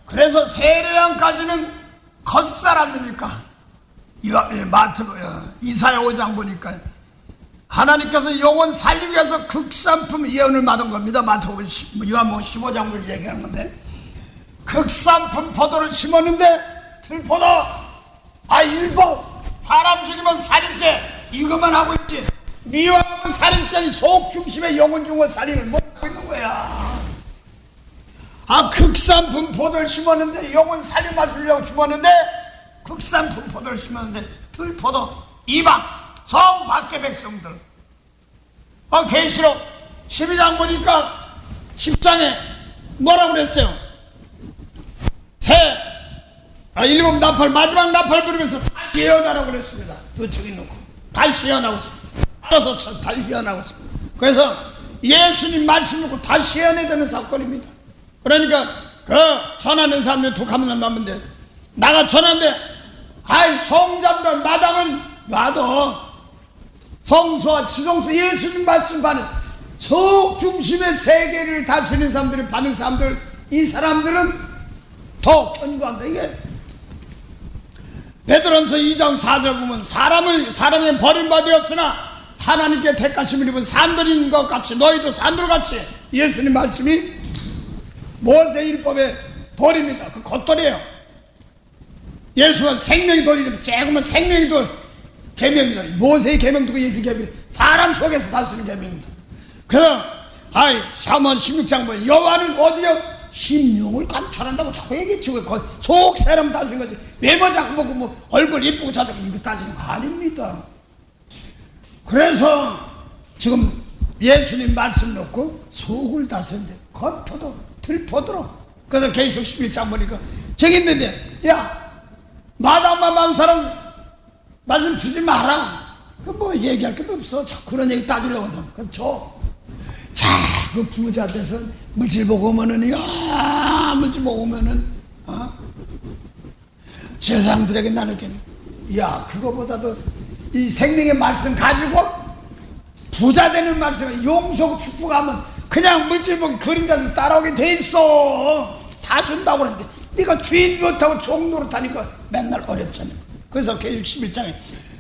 그래서 세례양까지는 겉사람이니까 이사야 5장 보니까 하나님께서 영혼 살리기 위해서 극산품 예언을 받은 겁니다. 마태복음 요한복음 15장을 얘기하는 건데 극산품 포도를 심었는데 들포도 일복 사람 죽이면 살인죄 이것만 하고 있지 미워하면 살인죄 속 중심의 영혼 중의 살인을 못하고 있는 거야. 극산품 포도를 심었는데 영혼 살림 마시려고 심었는데 극산품 포도를 심었는데 들포도 이방 성 밖의 백성들 계시록 12장 보니까 10장에 뭐라고 그랬어요? 일곱 나팔 마지막 나팔 부르면서 다시 예언하라고 그랬습니다. 그 저기 놓고 다시 예언하고 있습니다. 다시 예언하고 있습니다. 그래서 예수님 말씀 놓고 다시 예언해야 되는 사건입니다. 그러니까 전하는 사람들 독하면 남는데 나가 전하는데 성전들 마당은 놔도 성소와 지성소 예수님 말씀 받는 속 중심의 세계를 다스리는 사람들이 받는 사람들 이 사람들은 더 견고한다. 이게 베드로전서 2장 4절 보면 사람의 버림받았으나 하나님께 택하심을 입은 산들인 것 같이 너희도 산들같이, 예수님 말씀이 모세 율법의 돌입니다. 그 겉돌이에요. 예수는 생명의 돌이면 조금은 생명의 돌 계명입니다. 모세의 계명도 그 예수 계명, 사람 속에서 다스리는 계명입니다. 그래서 샤몬 16장 보면 여호와는 어디요? 심령을 감찰한다고 자꾸 얘기했지. 속 사람 다스리는 거지. 외모 자꾸 보고 뭐 얼굴 이쁘고 자꾸 이거 따지는 거 아닙니다. 그래서 지금 예수님 말씀 놓고 속을 다스리는데 겉포도 들포도록. 그래서 계시록 11장 보니까 저기 있는데 야 마당만 많은 사람 말씀 주지 마라. 그 뭐 얘기할 것도 없어. 자꾸 그런 얘기 따지려고 하는 사람 그건 줘. 자꾸 부자 돼서 물질 보고 오면은 물질 보고 오면은 세상들에게 나누겠네. 야 그거보다도 이 생명의 말씀 가지고 부자 되는 말씀에 용서 축복하면 그냥 물질 보기 그림자 따라오게 돼 있어. 다 준다고 그러는데 네가 주인 못하고 종 노릇하니까 맨날 어렵잖아. 그래서 계시록 11장에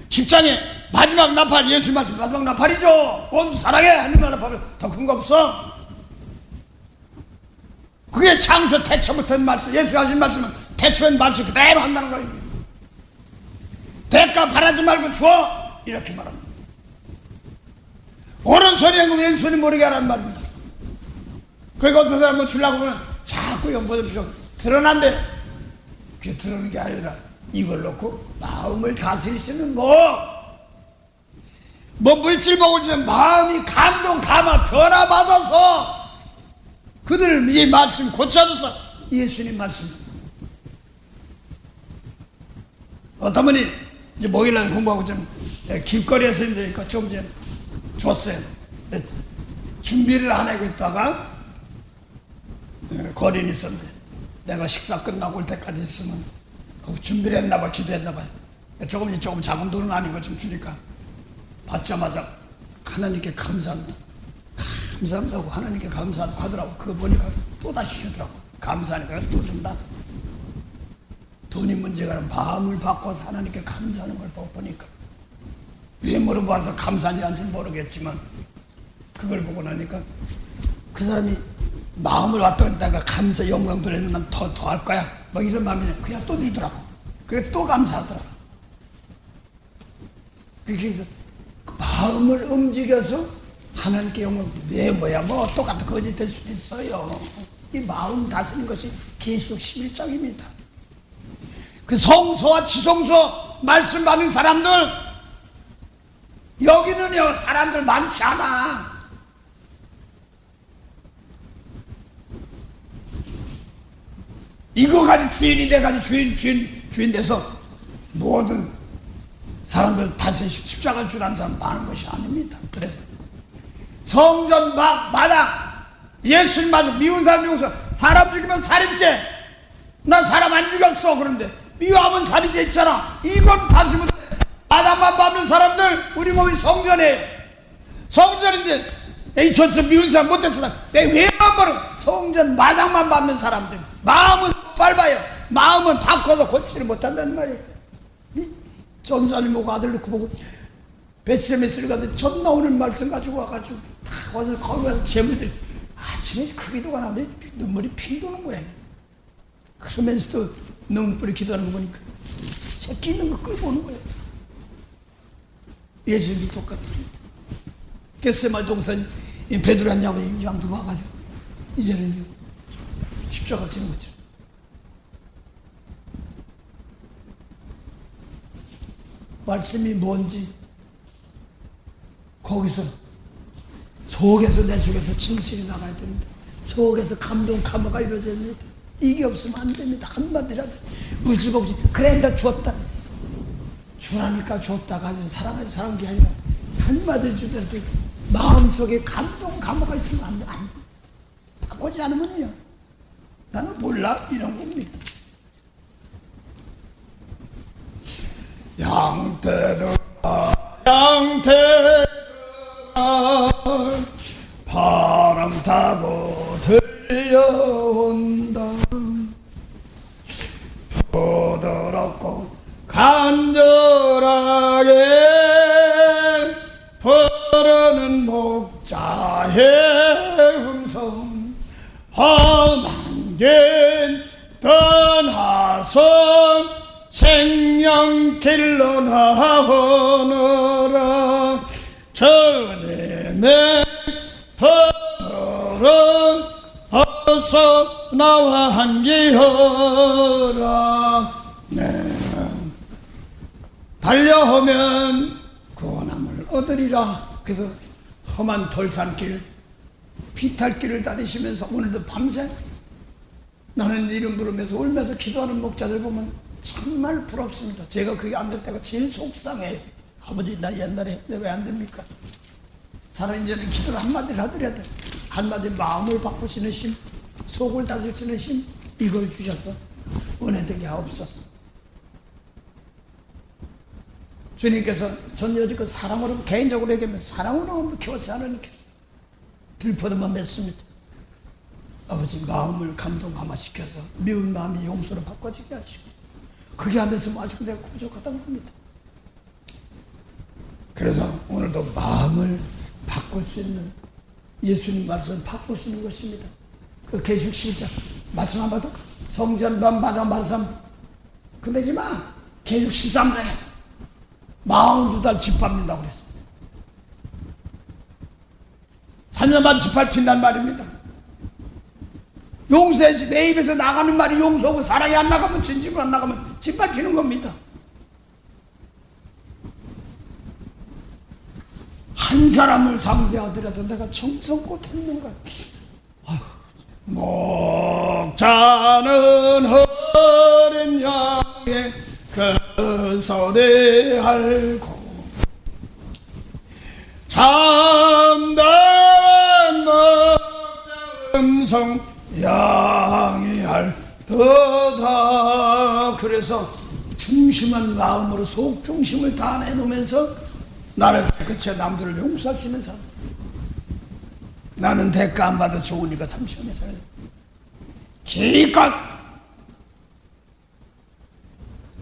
10장에 마지막 나팔, 예수 말씀 마지막 나팔이죠. 온 사랑해 하는 나팔은 더 큰 거 없어. 그게 창세 태초부터 말씀, 예수 하신 말씀은 태초의 말씀 그대로 한다는 거예요. 대가 바라지 말고 줘 이렇게 말합니다. 옳은 소리 하고 왼 소리 모르게 하라는 말입니다. 그러니까 어떤 사람은 주려고 하면 자꾸 연보를 주셔 드러난데 그게 드러나는 게 아니라 이걸 놓고 마음을 다스리시는 거. 뭐 물질 보고 주면 마음이 감동 감화 변화받아서 그들 이 말씀 고쳐져서 예수님 말씀. 어떤 분이 이제 목요일날 공부하고 좀 길거리에서 이제 좀 전에 줬어요. 근데 준비를 안 하고 있다가 거리는 있었는데 내가 식사 끝나고 올 때까지 있으면 준비를 했나봐, 기도했나봐. 조금 작은 돈은 아니고 좀 주니까 받자마자 하나님께 감사합니다. 감사합니다고 하나님께 감사하고 하더라고. 그거 보니까 또 다시 주더라고. 감사하니까 또 준다. 돈이 문제가 아니라 마음을 바꿔서 하나님께 감사하는 걸 보니까 왜 물어봐서 감사한지 모르겠지만 그걸 보고 나니까 그 사람이 마음을 왔다가 감사 영광 돌리면 난 더 할 거야 뭐 이런 마음이 그냥 또 주더라고. 그래 또 감사하더라고. 그래서 마음을 움직여서 하나님께 영광. 왜 뭐야 뭐 똑같은 거짓 될 수도 있어요. 이 마음 다스리는 것이 계시록 11장입니다. 그 성소와 지성소 말씀 받는 사람들 여기는요 사람들 많지 않아. 이거 가지고 주인이 돼가지고 주인 돼서 모든 사람들 다스리 십자가를 줄 아는 사람 많은 것이 아닙니다. 그래서 성전 마당 예수님 맞아 미운 사람 미워서 사람 죽이면 살인죄. 나 사람 안 죽였어. 그런데 미워하면 살인죄 있잖아. 이건 다스리면 마당만 밟는 사람들 우리 몸이 성전인데 이 전체 미운 사람 못된 사람 왜만 버려. 성전 마당만 밟는 사람들 마음은 밟아요. 마음은 바꿔도 고치를 못한다는 말이에요. 전사님 보고 아들 놓고 보고 베스메스를 가는데 전 나오는 말씀 가지고 와가지고 다 와서 거기 와서 재물들 아침에 그 기도가 나오는데 눈물이 핑 도는 거야. 그러면서도 눈물이 기도하는 거 보니까 새끼 있는 거 끌고 오는 거예요. 예수님도 똑같습니다. 겟세마네 동산 베드로 한 양도 와가지고 이제는 십자가 지는 거죠. 말씀이 뭔지 거기서 속에서 내 속에서 진실이 나가야 됩니다. 속에서 감동 감화가 이루어져야 됩니다. 이게 없으면 안 됩니다. 한마디라도 물질 없이 그래 나 주었다 주라니까 줬다 가지고 사랑하지 사랑한 게 아니라 한마디 주더라도 마음속에 감동 감화가 있으면 안 돼. 바꾸지 않으면요 나는 몰라 이런 겁니다. 양태들아 바람 타고 들려온다. 간절하게 부르는 목자의 음성 험한 길 떠나서 생명길로 나오느라 주님의 번호로 어서 나와 함께하라. 네. 달려오면 구원함을 얻으리라. 그래서 험한 돌산길 비탈길을 다니시면서 오늘도 밤새 나는 이름 부르면서 울면서 기도하는 목자들 보면 정말 부럽습니다. 제가 그게 안 될 때가 제일 속상해요. 아버지 나 옛날에 했는데 왜 안 됩니까? 살아있는 기도를 한마디를 하더라도 한마디 마음을 바꾸시는 힘, 속을 다스리시는 힘, 이걸 주셔서 은혜되게 하옵소서. 주님께서 전 여지껏 사랑으로 개인적으로 얘기하면 사랑으로 키워서 하나님께서 들포도만 맺습니다. 아버지 마음을 감동감화시켜서 미운 마음이 용서로 바꿔지게 하시고 그게 안 돼서 아직도 내가 부족하다는 겁니다. 그래서 오늘도 마음을 바꿀 수 있는 예수님 말씀을 바꿀 수 있는 것입니다. 그 계시록 7장 말씀 안 봐도 성전반 마당 말씀 끝내지 마. 계시록 13장에 42달 집합니다 그랬어. 3년만 집합힌단 말입니다. 용서해야지. 내 입에서 나가는 말이 용서하고 사랑이 안 나가면 진심으로 안 나가면 짓밟히는 겁니다. 한 사람을 상대하더라도 내가 정성껏 했는가. 목자는 어린 양의 그 소리 알고 참다운 목자 음성 양이 알도다. 그래서 중심한 마음으로 속 중심을 다 내놓으면서 나를 깨끗이 남들을 용서할 수 있는 사람. 나는 대가 안 받아 좋으니까 잠시만요. 기껏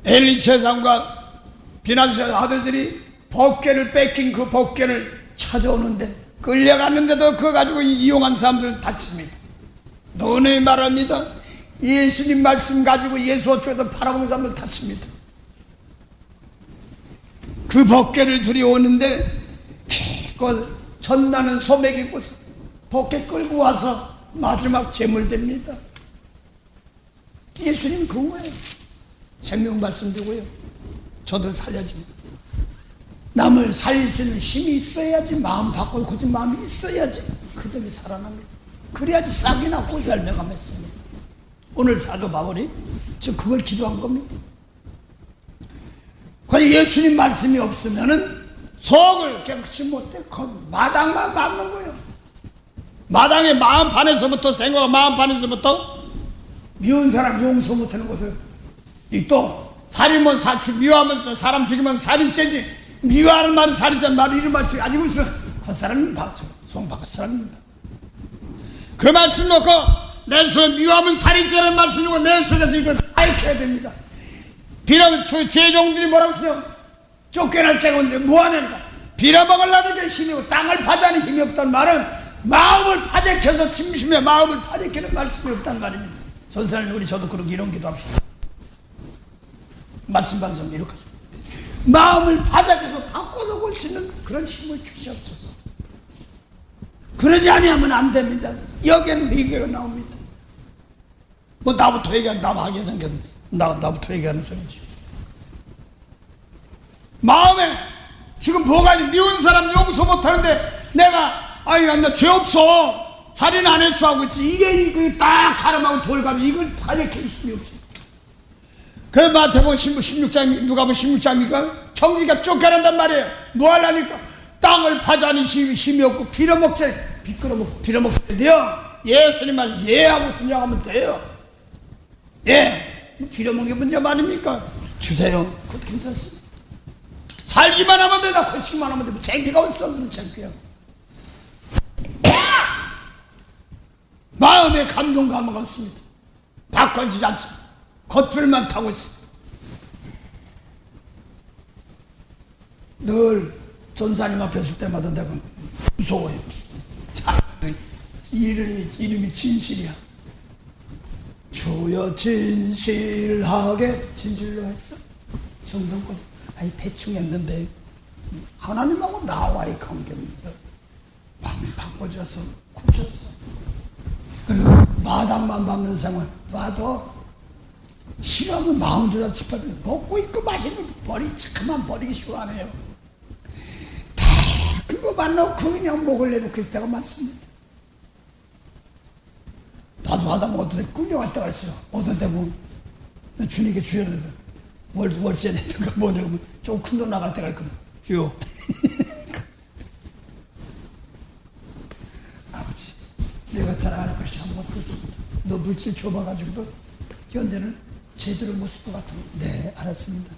엘리세 장과 비나세 아들들이 법궤를 뺏긴 그 법궤를 찾아오는데 끌려갔는데도 그거 가지고 이용한 사람들 다칩니다. 너네 말합니다. 예수님 말씀 가지고 예수 어쩌다 팔아먹는 사람들 다칩니다. 그 법궤를 들여오는데 그 전나는 소매기고 법궤 끌고 와서 마지막 제물됩니다. 예수님 그거예요. 생명 말씀 주고요. 저들 살려집니다. 남을 살릴 수 있는 힘이 있어야지, 마음 바꾸고 고친 마음이 있어야지 그들이 살아납니다. 그래야지 싹이 났고 열매가 맺습니다. 오늘 사도 바울이 지금 그걸 기도한 겁니다. 그 예수님 말씀이 없으면은 속을 깨끗이 못해. 그 마당만 밟는 거예요. 마당의 마음판에서부터 생각 마음판에서부터 미운 사람 용서 못하는 것을 또 살인면 사출 미워하면서 사람 죽이면 살인죄지. 미워하는 말은 살인죄 말은 이런 말씀이 아니고 있어. 그 사람은 송 바깥 사람입니다. 그 말씀 놓고 내 손 미워하면 살인죄라는 말씀 놓고 내 속에서 이걸 밝혀야 됩니다. 비록 죄종들이 뭐라고 써요? 쫓겨날 때가 온데 뭐하는가? 빌어먹으려는 힘이 없고 땅을 파자는 힘이 없다는 말은 마음을 파재켜서 침심에 마음을 파재키는 말씀이 없다는 말입니다. 전사님 우리 저도 그렇게 이런 기도합시다. 말씀 반성 이렇게 하죠. 마음을 파재켜서 바꿔놓을 수 있는 그런 힘을 주시옵소서. 그러지 아니하면 안 됩니다. 여기에는 회개가 나옵니다. 뭐 나부터 얘기하는 나도 하게 생겼는데 나부터 얘기하는 소리지. 마음에 지금 뭐가 미운 사람 용서 못하는데 내가 나 죄 없어 살인 안 했어 하고 있지. 이게 딱 가름하고 돌가면 이걸 파재킬 힘이 없어. 그 마태복음 16장 누가복음 16장이니까 청지가 쫓겨난단 말이에요. 뭐 하려니까 땅을 파자는 힘이 없고 빌어먹자 빌어먹게 돼요. 예수님 말 예하고 순종하면 돼요. 예, 빌어먹는 게 문제가 아닙니까? 주세요. 그것도 괜찮습니다. 살기만 하면 되다. 거시기만 하면 되고 창피가 어딨어. 무슨 창피야. 마음에 감동감화가 없습니다. 바꿔지지 않습니다. 겉풀만 타고 있습니다. 늘 전사님 앞에 설 때마다 내가 무서워요. 자, 이름이 진실이야. 주여 진실하게 진실로 했어. 정성껏 아니 대충 했는데 하나님하고 나와의 관계입니다. 마음이 바꿔져서 굳혔어. 그래서 마당만 밟는 생활 놔도 싫어하면 마음도 다 짓밟히고 먹고 있고 마시는 거 그만 버리기 시원해요. 다 그거만 넣고 그냥 목을 내놓고 있을 때가 많습니다. 나도 하다 보면 어떤 데 끌려갈 때가 있어요. 어떤 데 보면 주님께 주셨는데 월세 내든가 뭐냐면 좀 큰 돈 나갈 때가 있거든. 주요. 아버지, 내가 자랑할 것이 아무것도 없습니다. 너 물질 줘봐가지고도 현재는 제대로 못 쓸 것 같아요. 네, 알았습니다.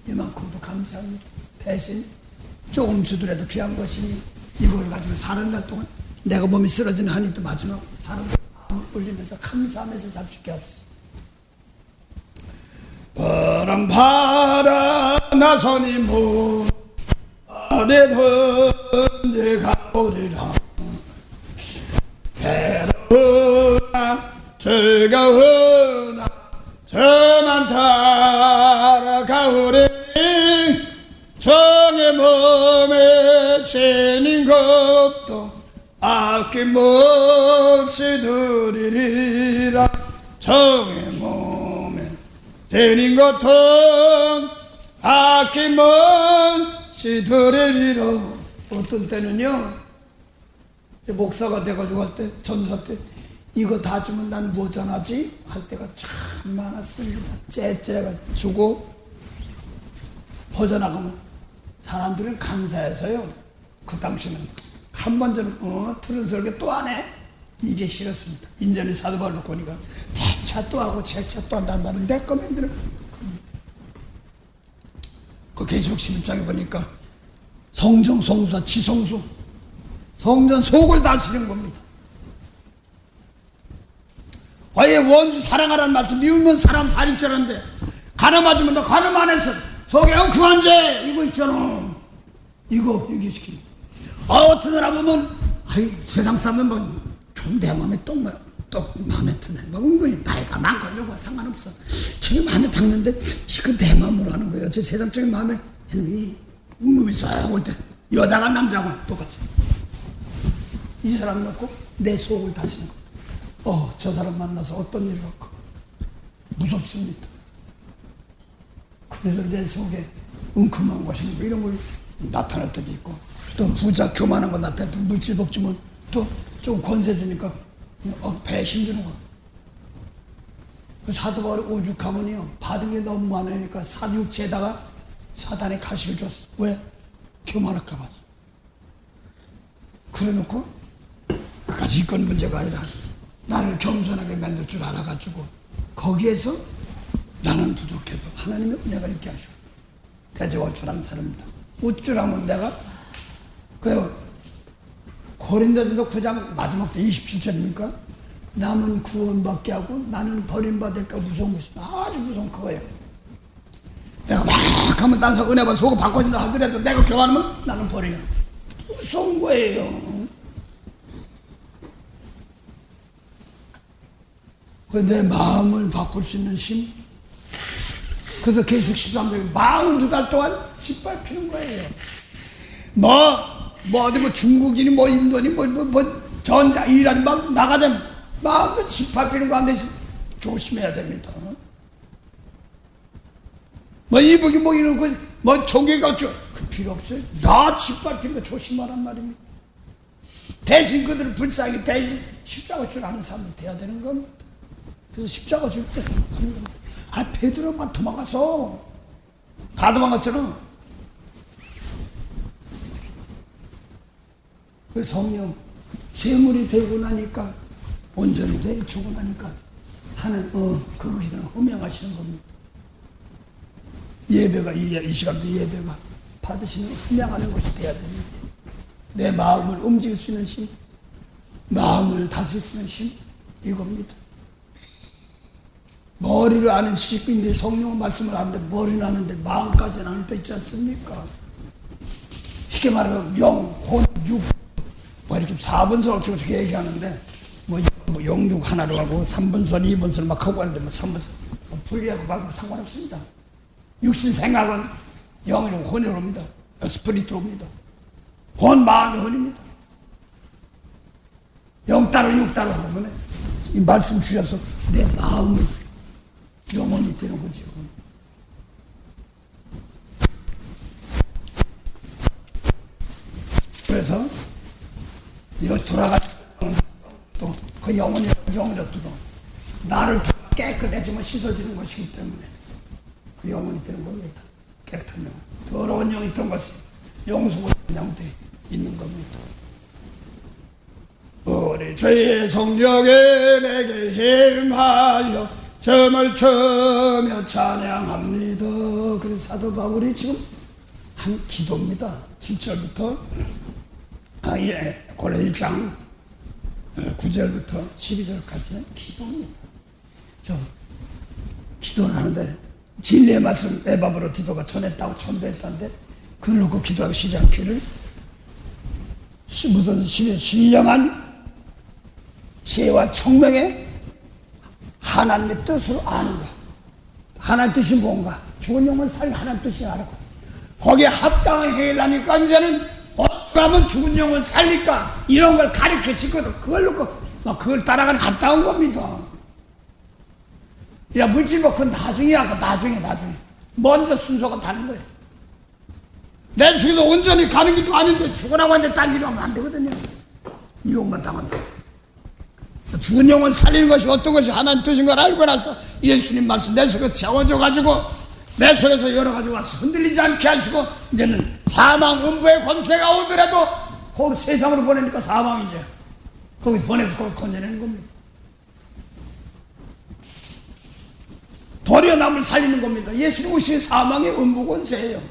이만큼도 감사합니다. 대신 조금 주더라도 귀한 것이니 이걸 가지고 사는 날 동안 내가 몸이 쓰러지는 한이도 마지막 사람들 마음을 올리면서 감사하면서 살 수 있게 하옵소서. 바람 바라 나선이 문 안에 던져 가오리라. 배로우나 즐거우나 저만 따라가오리. 정의 몸에 지닌 것도 아낌없이 드리리라. 정의 몸에 지닌 것도 아낌없이 드리리라. 어떤 때는요, 목사가 돼가지고 할 때, 전사 때 이거 다 주면 난 뭐 전하지? 할 때가 참 많았습니다. 째째가 주고 퍼져나가면 사람들은 감사해서요, 그 당시는 한 번 전 들은 설교 또 안 해? 이게 싫었습니다. 인전에 사도바울 놓고 오니까 대차 또 하고 재차 또 한다는 말은 내 거면 들어. 그 계시록 11장에 보니까 성정, 성수와 지성수, 성전 속을 다스리는 겁니다. 아예 원수 사랑하라는 말씀, 미우면 사람 살인 줄 알았는데 가늠하지면 너 가늠 안 했어. 속에 엉큼한 죄 이거 있잖아. 이거 얘기시키는. 어떤 사람 보면 아이 세상 사면 뭐 좀 내 마음에 떡 마음에 드네. 뭐 은근히 나이가 많고 적고 상관없어. 저게 마음에 닿는데 그 내 마음으로 하는 거예요. 제 세상적인 마음에 이 운명이 싹 올 때 여자가 남자가 똑같아. 이 사람 놓고 내 속을 다스리는 거. 저 사람 만나서 어떤 일을 할까 무섭습니다. 그래서 내 속에 웅큼한 것이 이런 걸 나타날 때도 있고, 또 부자 교만한 거 나타날 때 물질 복주면 또 좀 권세 주니까 배신 주는 거. 그 사도바울이 오죽하면요, 받은 게 너무 많으니까 사육체에다가 사단의 가시를 줬어. 왜? 교만할까 봐서. 그래 놓고 그까지 이건 문제가 아니라 나를 겸손하게 만들 줄 알아가지고 거기에서 나는 부족해도 하나님의 은혜가 있게 하시고 대제월출하는 사람입니다. 우쭐하면 내가 그 고린도전서 9장 마지막 절 27절입니까? 남은 구원받게 하고 나는 버림받을까 무서운 것이 아주 무서운 그거예요. 내가 막 하면 딴 사람 은혜 받아 속을 바꿔준다 하더라도 내가 교만하면 나는 버리냐. 무서운 거예요. 내 마음을 바꿀 수 있는 힘. 그래서 계속 13절 42달 동안 짓밟히는 거예요. 어디 중국인이 인도니 전자 이란이 막 나가면 마음도 짓밟히는 거 안 돼서 조심해야 됩니다. 이북이 이런 거 종교가 어쩌 그 필요 없어요. 나 짓밟히는 거 조심하란 말입니다. 대신 그들을 불쌍히 대신 십자가 줄 아는 사람들 돼야 되는 겁니다. 그래서 십자가 줄 때 하는 겁니다. 베드로만 도망가서 다 도망갔잖아. 그 성령 재물이 되고 나니까 온전히 내리주고 나니까 하는 그것이 호명하시는 겁니다. 예배가 이 시간도 예배가 받으시는 호명하는 것이 돼야 됩니다. 내 마음을 움직일 수 있는 힘, 마음을 다스릴 수 있는 힘, 이겁니다. 머리를 아는 지식인데 성령의 말씀을 아는데 머리는 아는데 마음까지는 안 돼 있지 않습니까? 쉽게 말해서 영, 혼, 육 뭐 이렇게 4분선을 저렇게 얘기하는데 뭐 영육 하나로 하고 3분선, 2분선 막 하고 하는데 뭐 3분선 뭐 분리하고 말고 상관없습니다. 육신 생각은 영이로 혼으로 옵니다. 스피릿으로 옵니다. 혼, 마음이 혼입니다. 영 따로 육 따로 하면 이 말씀 주셔서 내 마음이 영혼이 되는 거죠. 그래서 여 돌아가 또 그 영혼이 영으로 또 나를 깨끗해지면 씻어지는 것이기 때문에 그 영혼이 되는 겁니다. 깨끗한 영혼, 더러운 영이 있던 것이 용서가 양돼 있는 겁니다. 우리 주의 성령에 내게 힘하여 점을 쳐며 찬양합니다. 그래서 사도 바울이 지금 한 기도입니다. 7절부터 고려 1장 9절부터 12절까지는 기도입니다. 기도를 하는데 진리의 말씀 에바브로 디도가 전했다고 전도했다는데 그걸 놓고 기도하기 쉬지 않기를 무슨 신령한 지혜와 총명의 하나님의 뜻으로 아는 것. 하나님 뜻이 뭔가? 죽은 영혼 살리 하나님 뜻이 알고 거기에 합당하게 하려니까 이제는 어떻게 하면 죽은 영혼 살릴까 이런 걸 가르쳐 짓거든. 그걸 놓고 그걸 따라가는 합당한 겁니다. 야 물질 뭐 그건 나중이야. 나중에 먼저 순서가 다른 거예요. 내 속에서 온전히 가는 길도 아닌데 죽으라고 하는데 딴 길로 하면 안 되거든요. 이용만 당한다. 죽은 영혼 살리는 것이 어떤 것이 하나님 뜻인 걸 알고 나서 예수님 말씀 내 속에 채워져가지고 내 속에서 여러 가지 와서 흔들리지 않게 하시고 이제는 사망 음부의 권세가 오더라도 거기 세상으로 보내니까 사망이죠. 거기서 보내서 거기서 건져내는 겁니다. 도리어 남을 살리는 겁니다. 예수님 오신 사망의 음부 권세예요.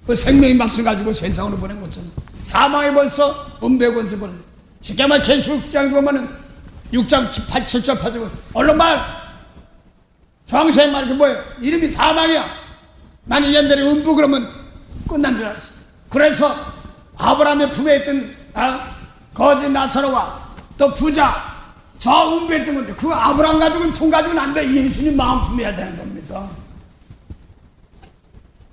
그 생명의 말씀 가지고 세상으로 보낸 것처럼 사망이 벌써 음부의 권세 보내. 쉽게 말해 계시록 6장에 보면은 6장 7절 8절 얼른 말 정세의 말, 그 뭐예요? 이름이 사망이야. 나는 옛날에 음부 그러면 끝난 줄 알았어. 그래서 아브라함의 품에 있던 거지 나사로와 또 부자 저 음부에 있던 건데 그 아브라함 가지고는 돈 가지고는 안 돼. 예수님 마음 품어야 되는 겁니다.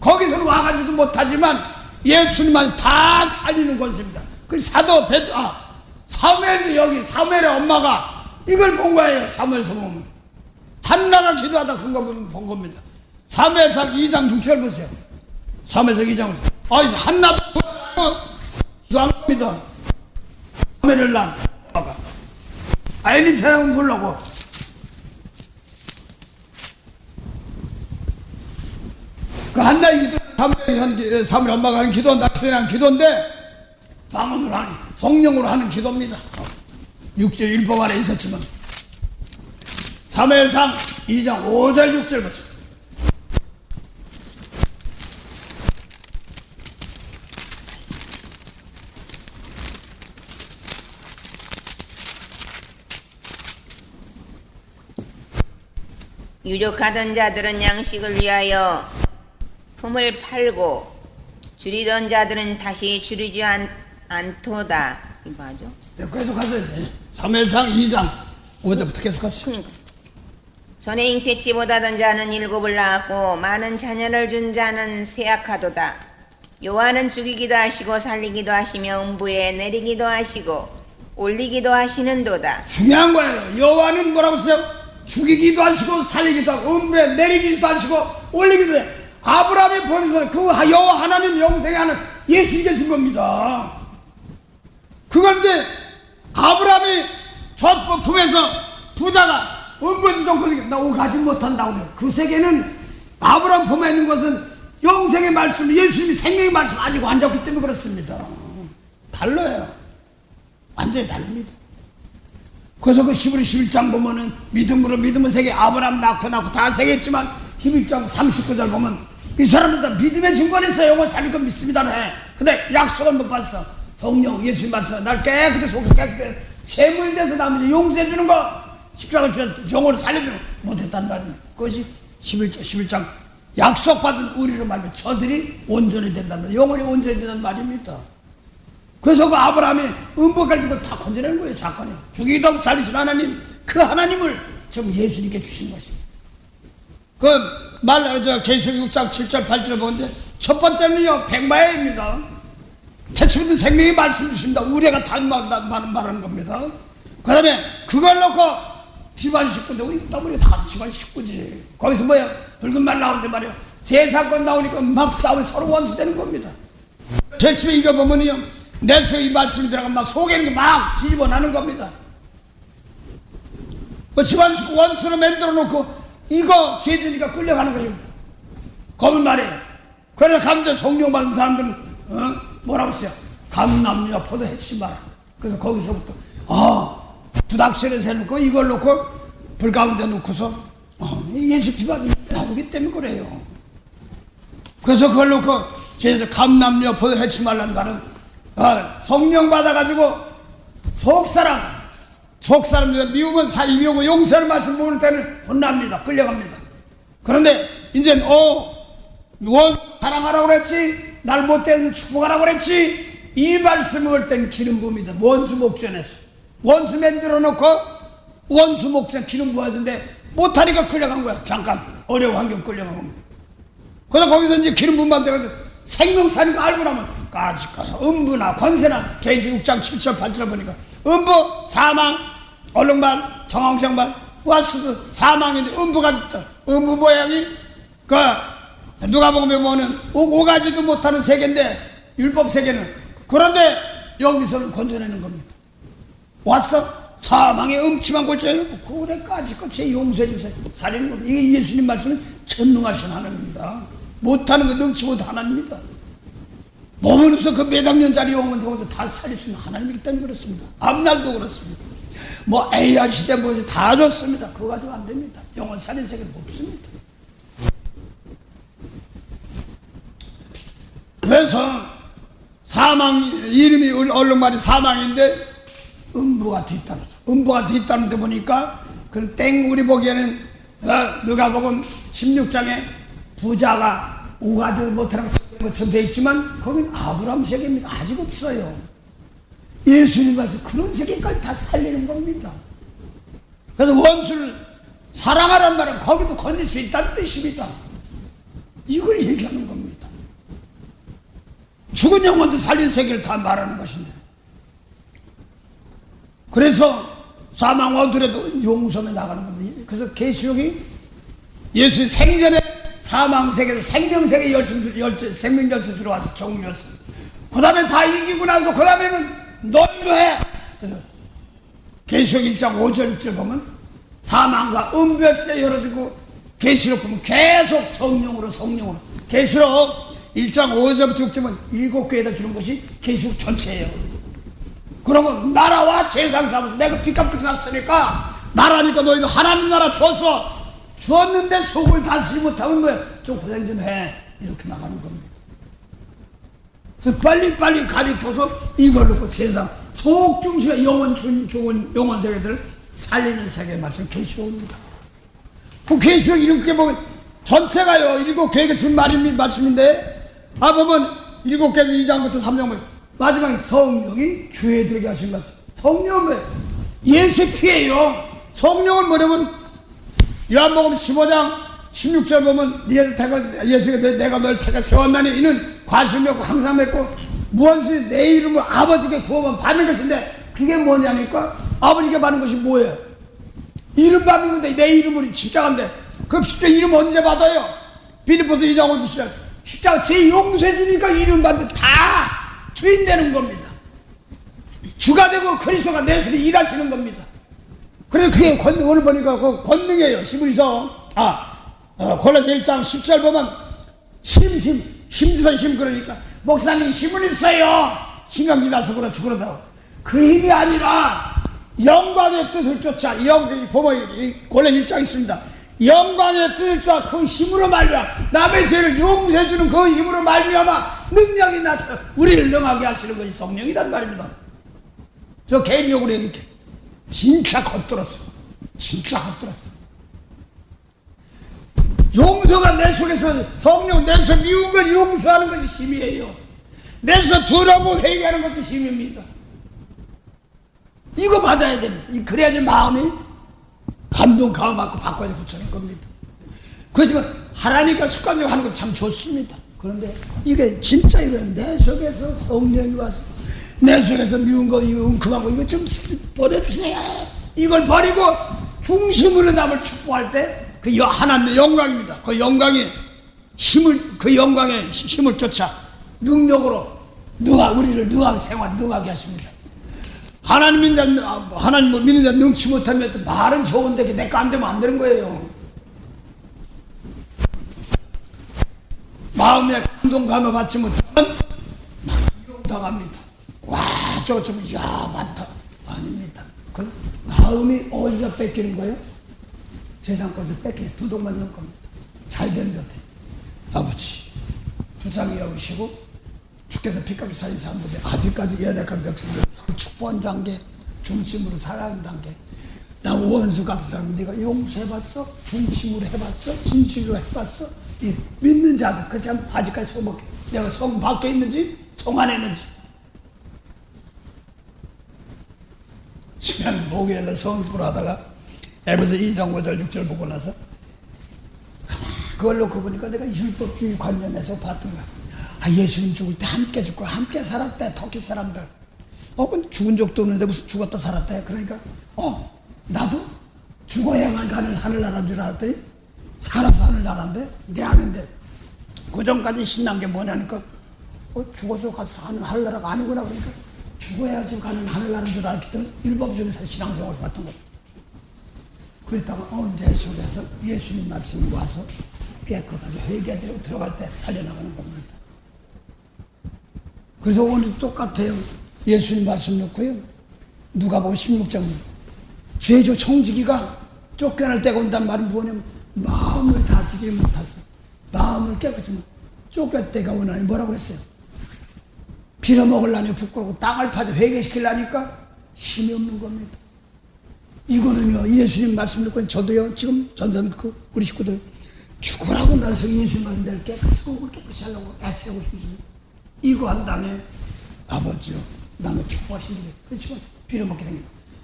거기서는 와가지도 못하지만 예수님만 다 살리는 권세입니다. 그 사도 사무엘도 여기 사무엘의 엄마가 이걸 본 거예요. 사무엘서 보면 한나가 기도하다 본 겁니다. 사무엘상 2장 6절 보세요. 사무엘상 2장 6절. 한나도 기도한 겁니다. 사무엘을 낳은 엄마가 엘리사를 부르고 그 한나의 기도 사무엘 엄마가 한 기도는 나그냥 기도인데 방언으로 하는 성령으로 하는 기도입니다. 6절 율법 안에 있었지만 사무엘상 2장 5절 6절 보세요. 유족하던 자들은 양식을 위하여 품을 팔고 줄이던 자들은 다시 줄이지 않도다. 이거 맞죠? 네, 계속하세요. 사무엘상 2장 5절부터 계속하세요. 그러니까 전에 잉태치 못하던 자는 7을 낳았고 많은 자녀를 준 자는 쇠약하도다. 여호와는 죽이기도 하시고 살리기도 하시며 음부에 내리기도 하시고 올리기도 하시는도다. 중요한 거예요. 여호와는 뭐라고 써요? 죽이기도 하시고 살리기도 하고 음부에 내리기도 하시고 올리기도 해. 아브라함이 보면서 그 여호와 하나님 영생에 하는 예수님 계신 겁니다. 그건데 아브라함이 저 품에서 부자가 음부에서 좀 나 오가지 못한다고 그래요. 그 세계는 아브라함 품에 있는 것은 영생의 말씀, 예수님이 생명의 말씀 아직 안 잡기 때문에 그렇습니다. 달라요. 완전히 다릅니다. 그래서 그 히브리 11장 보면은 믿음으로 믿음의 세계 아브라함 낳고 다 세계했지만 11장 39절 보면 이 사람은 다 믿음의 증거에서 영원 살릴 거 믿습니다 해. 근데 약속은 못 받았어. 성령 예수님 말씀 날 깨끗해 속에서 깨끗해 제물돼서 나머지 용서해 주는 거 십자가 주셔서 영혼을 살려주는 못했단 말이에요. 그것이 11장 약속받은 우리로 말하면 저들이 온전히 된다는, 영원히 온전히 된다는 말입니다. 그래서 그 아브라함이 음부까지도 다 건져낸 거예요. 사건이. 죽이기도 하고 살리신 하나님, 그 하나님을 지금 예수님께 주신 것입니다. 계시록 6장 7절 8절 보는데 첫 번째는요, 백마야입니다. 태초부터 생명의 말씀 주십니다. 우리가 말하는 겁니다. 그 다음에 그걸 놓고 집안 식구인데 우리 다 집안 식구지. 거기서 뭐야? 붉은 말 나오는데 말이야. 제 사건 나오니까 막 싸우고 서로 원수되는 겁니다. 제일 처음에 이거 보면요, 내 속에 이 말씀이 들어가면 막 속에 있는 게 막 뒤집어 나는 겁니다. 그 집안 식구 원수로 만들어 놓고 이거 죄지니까 끌려가는 거죠. 거짓 말이에요. 그래서 가운데 성령 받은 사람들은 뭐라고 써요? 감남녀 포도 해치지 마라. 그래서 거기서부터 부닥실에 세놓고 이걸 놓고 불 가운데 놓고서 예수 피가 나오기 때문에 그래요. 그래서 그걸 놓고 죄에서 감남녀 포도 해치지 말라는 말은 성령 받아가지고 속사람들 미우면 사이 미우고 용서를 말씀 모를 때는 혼납니다. 끌려갑니다. 그런데 이제 원 사랑하라고 그랬지, 날 못되는 축복하라고 그랬지, 이 말씀을 할 땐 기름 부입니다. 원수 목전에서 원수 만들어 놓고 원수 목전 기름 부어주는데 못하니까 끌려간 거야. 잠깐 어려운 환경 끌려간 겁니다. 그래서 거기서 이제 기름 부만 돼가지고 생명사는 거 알고 나면 까짓거야 음부나 권세나 계시록 6장 7절 8절 보니까 음부 사망 얼룩말 정황생말 와스도 사망인데 음부가 있다. 음부 모양이 누가 보면 뭐는 5가지도 못하는 세계인데 율법 세계는. 그런데 여기서는 건져내는 겁니다. 왔어? 사망의 음침한 골짜기에 그래까지 제 용서해 주세요. 살리는 겁니다. 이게 예수님 말씀은 전능하신 하나님입니다. 못하는 거 능치 못한 하나님입니다. 몸은 없어 그 몇학년짜리 영혼 저것도 다 살릴 수 있는 하나님이기 때문에 그렇습니다. 앞날도 그렇습니다. 뭐 AR 시대 뭐지 다 좋습니다. 그거 가지고 안 됩니다. 영혼 살린 세계는 없습니다. 그래서 사망 이름이 얼룩말이 사망인데 음부가 뒤따라서 음부가 뒤따르는데 보니까 그 우리 보기에는 누가복음 16장에 부자가 5가지 못하라고 것처럼 되어 있지만 거긴 아브라함 세계입니다. 아직 없어요. 예수님 와서 그런 세계까지 다 살리는 겁니다. 그래서 원수를 사랑하라는 말은 거기도 건질 수 있다는 뜻입니다. 이걸 얘기하는 겁니다. 죽은 영혼도 살린 세계를 다 말하는 것인데, 그래서 사망 어두래도 용서에 나가는 겁니다. 그래서 계시록이 예수의 생전에 사망 세계에서 생명 세계 생명 열쇠 들어와서 정문 열쇠. 그 다음에 다 이기고 나서 그 다음에는 너희도 해. 그래서 계시록 1장 5절 6절 보면 사망과 음별세 열어주고, 계시록 보면 계속 성령으로 계시록 1장 5절부터 6절은 7교회에다 주는 것이 계시록 전체예요. 그러면 나라와 재산 삼아서 내가 빚값을 샀으니까 나라니까 너희도 하나님 나라 주었는데 속을 다스리지 못하면 뭐야? 좀 고생 좀 해. 이렇게 나가는 겁니다. 그래서 빨리 가르쳐서 이걸 놓고 세상 속 중심의 죽은 영혼 세계들을 살리는 세계의 말씀 계시록입니다. 그 계시록 7개 보면 전체가요 7교회가 준 말씀인데, 보면 7개 2장부터 3장 보면 마지막에 성령이 교회들에게 하신 말씀. 성령은 예수의 피예요. 성령은 뭐냐면 요한복음 15장 16절 보면 예수가 내가 널 택하 세웠나니 이는 과실 맺고 항상 맺고 무엇이 내 이름으로 아버지께 구원을 받는 것인데, 그게 뭐냐니까 아버지께 받는 것이 뭐예요? 이름 받는 건데 내 이름으로 십자가인데, 그 십자가 이름 언제 받아요? 빌립보서 2장 5절 시작. 십자가 제 용서해 주니까 이름 받는 다 주인 되는 겁니다. 주가 되고 그리스도가 내 속에 일하시는 겁니다. 그래서 그게 오늘 보니까 그 권능이에요. 히브리서 골로새 1장 10절 보면 힘주선 힘. 그러니까 목사님 힘은 있어요. 신경이 나서 그렇지 그러더라고. 그 힘이 아니라 영광의 뜻을 쫓아. 보면 골로새 1장 있습니다. 영광의 뜻을 쫓아 그 힘으로 말미암아 남의 죄를 용서해주는 그 힘으로 말미암아 능력이 나타나 우리를 능하게 하시는 것이 성령이란 말입니다. 저 개인적으로 얘기해. 진짜 겉들었어. 용서가 내 속에서 성령 내 속에 미운 걸 용서하는 것이 힘이에요. 내 속에 두라고 회개하는 것도 힘입니다. 이거 받아야 됩니다. 그래야지 마음이 감동 감화받고 바꿔서 붙여낸 겁니다. 그렇지만 하나님과 습관적으로 하는 건 참 좋습니다. 그런데 이게 진짜 이런 내 속에서 성령이 와서 내 속에서 미운 거 이거 웅큼한 거 이거 좀 버려주세요. 이걸 버리고 중심으로 남을 축복할 때 그 하나님의 영광입니다. 그 영광이 그 영광의 힘을 쫓아 능력으로 우리를 능하게 하십니다. 하나님 믿는 자 능치 못하면 말은 좋은데 내가 안 되면 안 되는 거예요. 마음에 감동감을 받지 못하면 이용당합니다. 와, 저거 좀, 많다. 아닙니다. 그 마음이 어디가 뺏기는 거예요? 세상 것을 뺏기는 두동만 넣을 겁니다. 잘 되는 것 같아요. 아버지, 부상이 여기시고 주께서 피값이 사신 사람들이 아직까지 연약한 백성들 축복한 단계, 중심으로 살아가는 단계. 나 원수 같은 사람 네가 용서해봤어? 중심으로 해봤어? 진실로 해봤어? 믿는 자들, 그 참 아직까지 성밖에, 내가 성 밖에 있는지 성 안에 있는지. 시간 목요일날 성을 하다가 에베소 2장 5절 6절 보고 나서 그걸 놓고 보니까 내가 율법주의 관념에서 봤던 거야. 예수님 죽을 때 함께 죽고 함께 살았대. 터키 사람들. 근데 죽은 적도 없는데 무슨 죽었다 살았대. 그러니까 나도 죽어야만 가는 하늘나라인 줄 알았더니 살아서 하늘나라인데 내 안인데 그 전까지 신난 게 뭐냐니까 죽어서 가서 하는 하늘나라가 아니구나. 그러니까 죽어야지 가는 하늘나라인 줄 알았기 때문에 율법주의에서 신앙생활을 봤던 거야. 그랬다가 내 속에서 예수님 말씀이 와서 깨끗하게 회개하도록 들어갈 때 살려나가는 겁니다. 그래서 오늘 똑같아요. 예수님 말씀 놓고요. 누가복음 16장 죄조 청지기가 쫓겨날 때가 온다는 말은 뭐냐면 마음을 다스리지 못해서 마음을 깨끗이 못 쫓겨날 때가 오나니 뭐라고 그랬어요? 빌어먹으려니 부끄럽고 땅을 파서 회개시키려니까 힘이 없는 겁니다. 이거는요, 예수님 말씀 듣고 저도요, 지금 전선 우리 식구들 죽으라고 나서 예수님 말씀 내가 깨끗이 속을 깨끗이 하려고 애쓰고 싶습니다. 이거 한 다음에 아버지요, 나는 축복하신 일이 그렇지만 빌어먹게 생겨.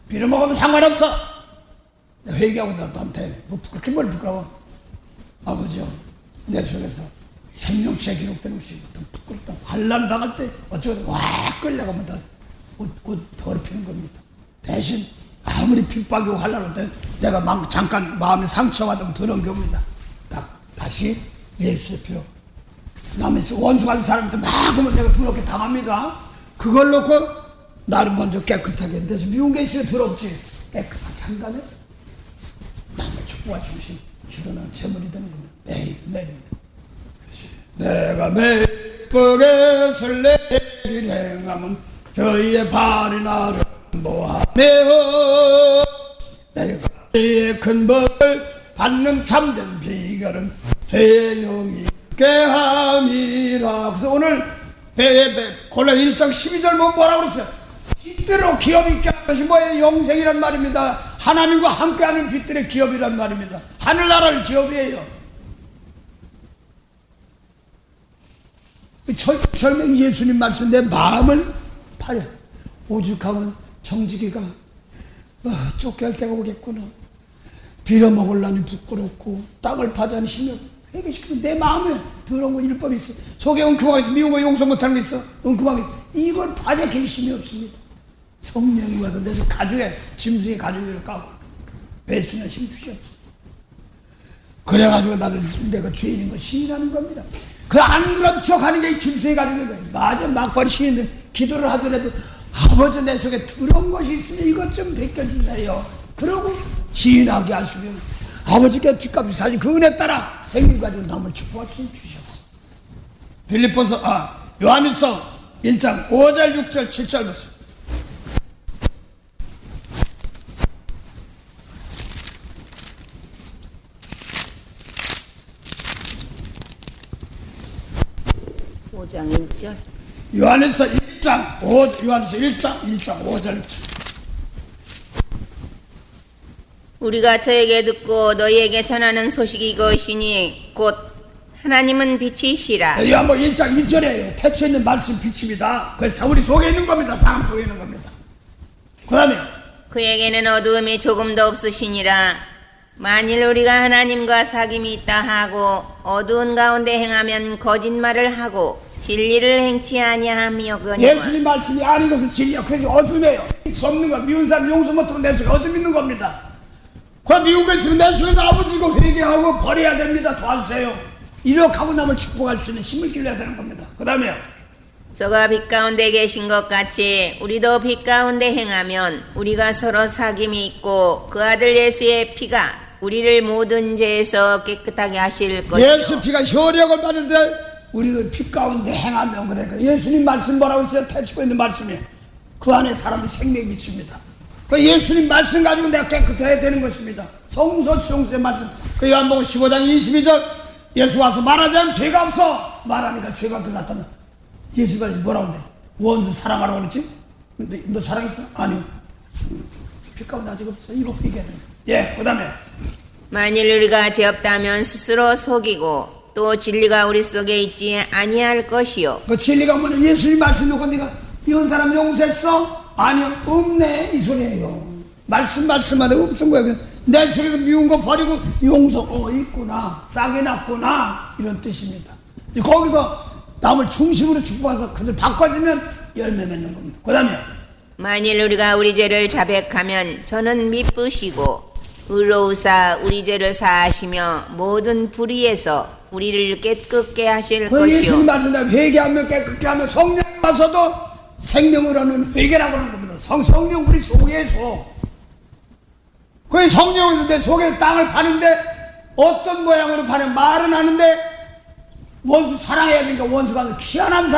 빌어먹으면 상관없어. 회개하고 나한테 뭐 그렇게 뭘 부끄러워. 아버지요, 내 속에서 생명체에 기록되는 것이 어떤 부끄럽다. 환난 당할 때 어쩌고 와 끌려가면 다 옷 더럽히는 겁니다. 대신 아무리 핍박이 환난할 때 내가 잠깐 마음에 상처받으면 더러운 겁니다. 다시 예수의 피로 남의 원수 같은 사람한테 막 하면 내가 더럽게 당합니다. 그걸 놓고 나를 먼저 깨끗하게 해서 미운 게 있어야 더럽지. 깨끗하게 한 다음에 남의 축복할 수 있는 실현하는 재물이 되는 겁니다. 매일입니다. 내가 매일 뻑에 설레길 행하면 저희의 발이 나를 모하며 내가 죄의 큰 벌을 받는 참된 비결은 죄의 영이 있게 함이라. 그래서 오늘 골라 1장 12절 보면 뭐라고 그랬어요? 빛대로 기업 있게 하는 것이 뭐예요? 영생이란 말입니다. 하나님과 함께하는 빛들의 기업이란 말입니다. 하늘나라를 기업이에요. 설명 예수님 말씀 내 마음을 파려. 오죽하면 정직이가 쫓겨날 때가 오겠구나. 빌어먹으려니 부끄럽고 땅을 파자니 심력 회개시키면 내 마음에 더러운 거 율법이 있어. 속에 엉큼하게 있어. 미운 거 용서 못하는 게 있어. 엉큼하게 있어. 이걸 파괴킬 힘이 없습니다. 성령이 와서 내 속 가죽에 짐승의 가죽을 까고 배수는 힘 주시옵소서. 그래가지고 나는 내가 죄인인 거 시인하는 겁니다. 그 안 그런 척 하는 게 이 짐승의 가죽인 거예요. 맞아, 막발이 시인데 기도를 하더라도 아버지 내 속에 더러운 것이 있으면 이것 좀 벗겨주세요. 그러고 시인하게 하시면 아버지께 빚값이 사신 그 은혜 따라 생긴 가지고 남을 축복할 수 주시옵소서. 요한일서 1장 5절 6절 7절 말씀. 요한일서 1장 5절 6절. 우리가 저에게 듣고 너희에게 전하는 소식이 이것이니 곧 하나님은 빛이시라. 요한복음 1장 1절에 태초에 있는 말씀 빛입니다. 그래서 우리 속에 있는 겁니다. 사람 속에 있는 겁니다. 그 다음에 그에게는 어두움이 조금도 없으시니라. 만일 우리가 하나님과 사귐이 있다 하고 어두운 가운데 행하면 거짓말을 하고 진리를 행치 아니하며거니와. 예수님 말씀이 아닌 것은 진리야. 그래서 어둠이에요. 없는 거 미운 사람 용서 못하고 내 속에 어둠 있는 겁니다. 그 미운 거 있으면 내 속에서 아버지 이거 회개하고 버려야 됩니다. 도와주세요. 이렇게 하고 남을 축복할 수 있는 힘을 길러야 되는 겁니다. 그 다음에 저가 빛 가운데 계신 것 같이 우리도 빛 가운데 행하면 우리가 서로 사귐이 있고 그 아들 예수의 피가 우리를 모든 죄에서 깨끗하게 하실 것이요. 예수 피가 효력을 받는데 우리도 빛 가운데 행하면 그러니까 예수님 말씀 뭐라고 했어요? 태초에 있는 말씀이 그 안에 사람이 생명이 미칩니다. 그 예수님 말씀 가지고 내가 깨끗해야 되는 것입니다. 성소수용수의 말씀. 그 요한복음 15장 22절 예수 와서 말하자면 죄가 없어 말하니까 죄가 들어갔다는 예수가 뭐라고 한대? 원수 사랑하라고 그랬지? 근데 너 사랑했어? 아니요. 빛 가운데 아직 없어. 이거 얘기해야 돼. 예, 그 다음에 만일 우리가 죄 없다면 스스로 속이고 또 진리가 우리 속에 있지 아니할 것이요. 그 진리가 뭐냐? 예수님 말씀 놓고 네가 미운 사람 용서했어? 아니요. 없네. 이 소리예요. 말씀마다 없은 거야. 내 속에서 미운 거 버리고 용서 있구나. 싹이 났구나. 이런 뜻입니다. 이제 거기서 남을 중심으로 축복해서 그들 바꿔주면 열매 맺는 겁니다. 그 다음에 만일 우리가 우리 죄를 자백하면 저는 미쁘시고 의로우사 우리 죄를 사하시며 모든 불의에서 우리를 깨끗게 하실 그 예수님 것이요. 말씀대로 회개하면 깨끗게 하면 성령이 와서도 생명을 얻는 회개라고 하는 겁니다. 성령 우리 속에서 그 성령이 내 속에 땅을 파는데 어떤 모양으로 파는 말은 하는데 원수 사랑해야 되니까 원수가 희한한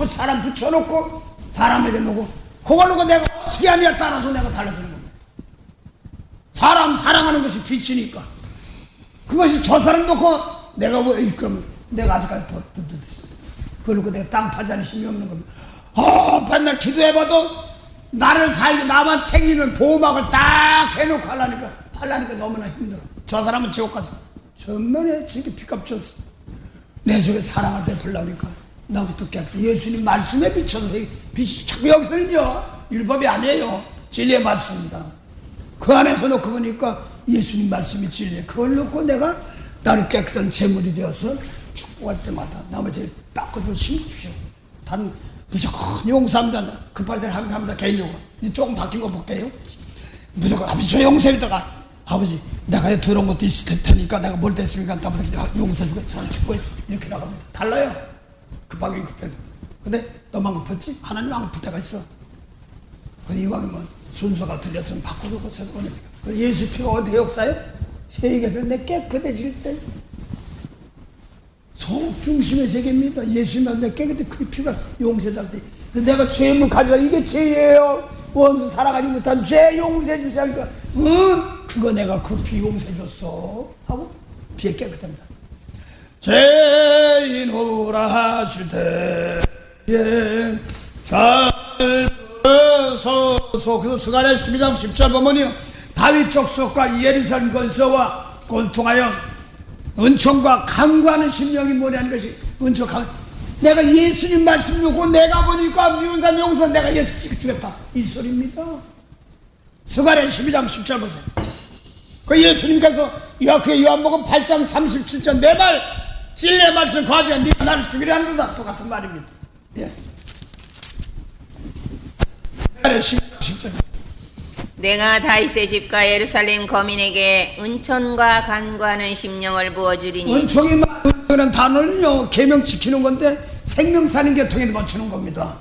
사람 붙여놓고 사람에게 놓고 그걸 놓고 내가 어떻게 하느냐에 따라서 내가 달라지는 겁니다. 사람 사랑하는 것이 빛이니까 그것이 저 사람 놓고 내가 뭐 그러면 내가 아직까지 더 그걸 놓고 내가 땅 파자는 힘이 없는 겁니다. 맨날 기도해봐도 나를 살고 나만 챙기는 보호막을 딱 해놓고 하려니까 너무나 힘들어. 저 사람은 지옥 가서 전면에 저렇게 피값 줬어. 내 속에 사랑을 베풀라니까 나부터 깨끗해. 예수님 말씀에 비춰서 빛이 자꾸 여기서 흘려. 율법이 아니에요. 진리의 말씀입니다. 그 안에서 놓고 보니까 예수님 말씀이 진리예요. 그걸 놓고 내가 나를 깨끗한 제물이 되어서 축복할 때마다 나머지 닦아줄 힘을 주셔. 다른 무조건 용서합니다. 급할 때는 합니다. 개인적으로. 이제 조금 바뀐 거 볼게요. 무조건 아버지 저 용서해다가 아버지 내가 더러운 것도 있을 테니까 내가 뭘 됐으니까 나보다 용서해주고 저는 축복했어. 이렇게 나갑니다. 달라요. 급하긴 급해도. 근데 너만 급했지? 하나님 안 급할 때가 있어. 그 이왕이면 순서가 틀렸으면 바꿔서 고쳐서 보내니까. 그 예수 피가 어떻게 역사해요? 세계에서 내 깨끗해질 때 속 중심의 세계입니다. 예수님은 내 깨끗해 그 피가 용서할 때 내가 죄물 가져가 이게 죄예요. 원수 살아가지 못한 죄 용서해 주세요. 하니까 그거 내가 그 피 용서해 줬어 하고 피에 깨끗합니다. 죄인후라 하실 때 잘서서 그래서 스가랴 12장 10절 보면요 다윗 족속과 예루살렘 건설와 골통하여 은총과 강구하는 심령이 뭐냐는 것이 은총 강. 내가 예수님 말씀 놓고 내가 보니까 미운 사람 용서 내가 예수 주겠다 이 소리입니다. 스가랴 12장 10절 보세요. 그 예수님께서 요한복음 8장 37절 내 말 진리의 말씀 가지고 네가 나를 죽이려 하는 거다 똑같은 말입니다. 예. 스가랴 12장 10절 내가 다윗의 집과 예루살렘 거민에게 은총과 간구하는 심령을 부어주리니. 은총이 은총이라는 단어는요 계명 지키는 건데 생명 사는 계통에도 주는 겁니다.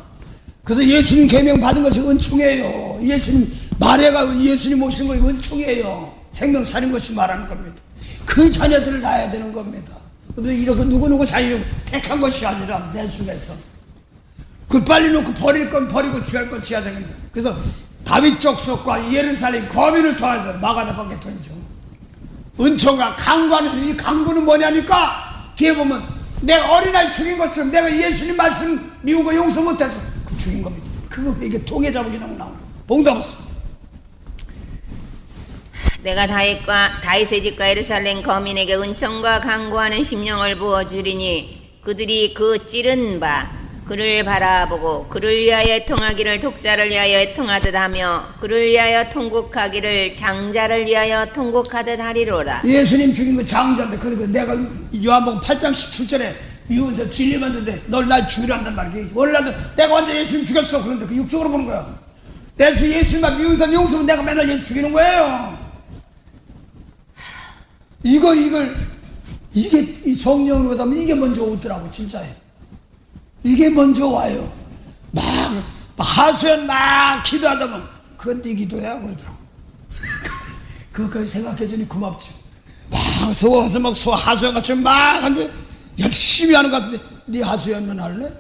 그래서 예수님 계명 받은 것이 은총이에요. 예수님 마리아가 예수님 오신 것이 은총이에요. 생명 사는 것이 말하는 겁니다. 그 자녀들을 낳아야 되는 겁니다. 그래서 이렇게 누구누구 자녀를 택한 것이 아니라 내 속에서 그걸 빨리 놓고 버릴 건 버리고 취할 건 취해야 됩니다. 그래서 다윗 족속과 예루살렘 거민을 통해서 마가다방 계통이죠. 은총과 강구하는 이 강구는 뭐냐니까 뒤에 보면 내가 어린아이 죽인 것처럼 내가 예수님 말씀 미운 거 용서 못해서 그 죽인 겁니다. 그거 이게 통해 잡으기라고 나오는 봉답스. 내가 다윗의 집과 예루살렘 거민에게 은총과 강구하는 심령을 부어주리니 그들이 그 찌른 바 그를 바라보고 그를 위하여 애통하기를 독자를 위하여 애통하듯 하며 그를 위하여 통곡하기를 장자를 위하여 통곡하듯 하리로라. 예수님 죽인 거 장자인데, 그러니까 내가 요한복음 8장 17절에 미운새 진리만는데 널 날 죽이려 한단 말이야. 원래 내가 완전 예수님 죽였어. 그런데 그 육적으로 보는 거야. 내 수 예수님만 미운새 용서면 내가 맨날 예수 죽이는 거예요. 이게 이 성령으로 하면 이게 먼저 오더라고. 진짜예요. 이게 먼저 와요. 막 하수연 막 기도하다 보면 그건 네 기도야 그러더라고. 그거까지 생각해주니 고맙죠. 막 서워서 막 하수연 같이 막 하는데 열심히 하는 것 같은데, 네 하수연만 할래?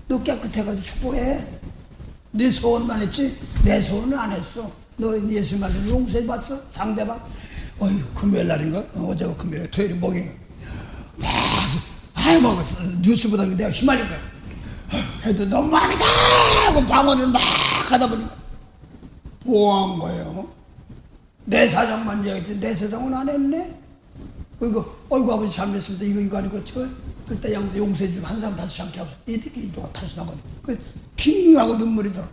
너 깨끗해가지고 축복해. 네 소원만 했지 내 소원은 안 했어. 너 예수 말씀 용서해 봤어? 상대방? 어휴, 금요일 날인가? 어제가 금요일, 토요일, 목요일 막 막 뉴스보다 내가 휘말린 거야. 해도 너무 마음이 다 하고 방언을 막 하다 보니까 뭐한 거예요? 내 사정만 얘기했지 내 사정은 안 했네? 어이구 아버지 잘못했습니다. 이거 아니고 그때 용서해 주고 한 사람 다시 않게 하고 이들이 누가 다시 나가니 킹하고 눈물이 들어.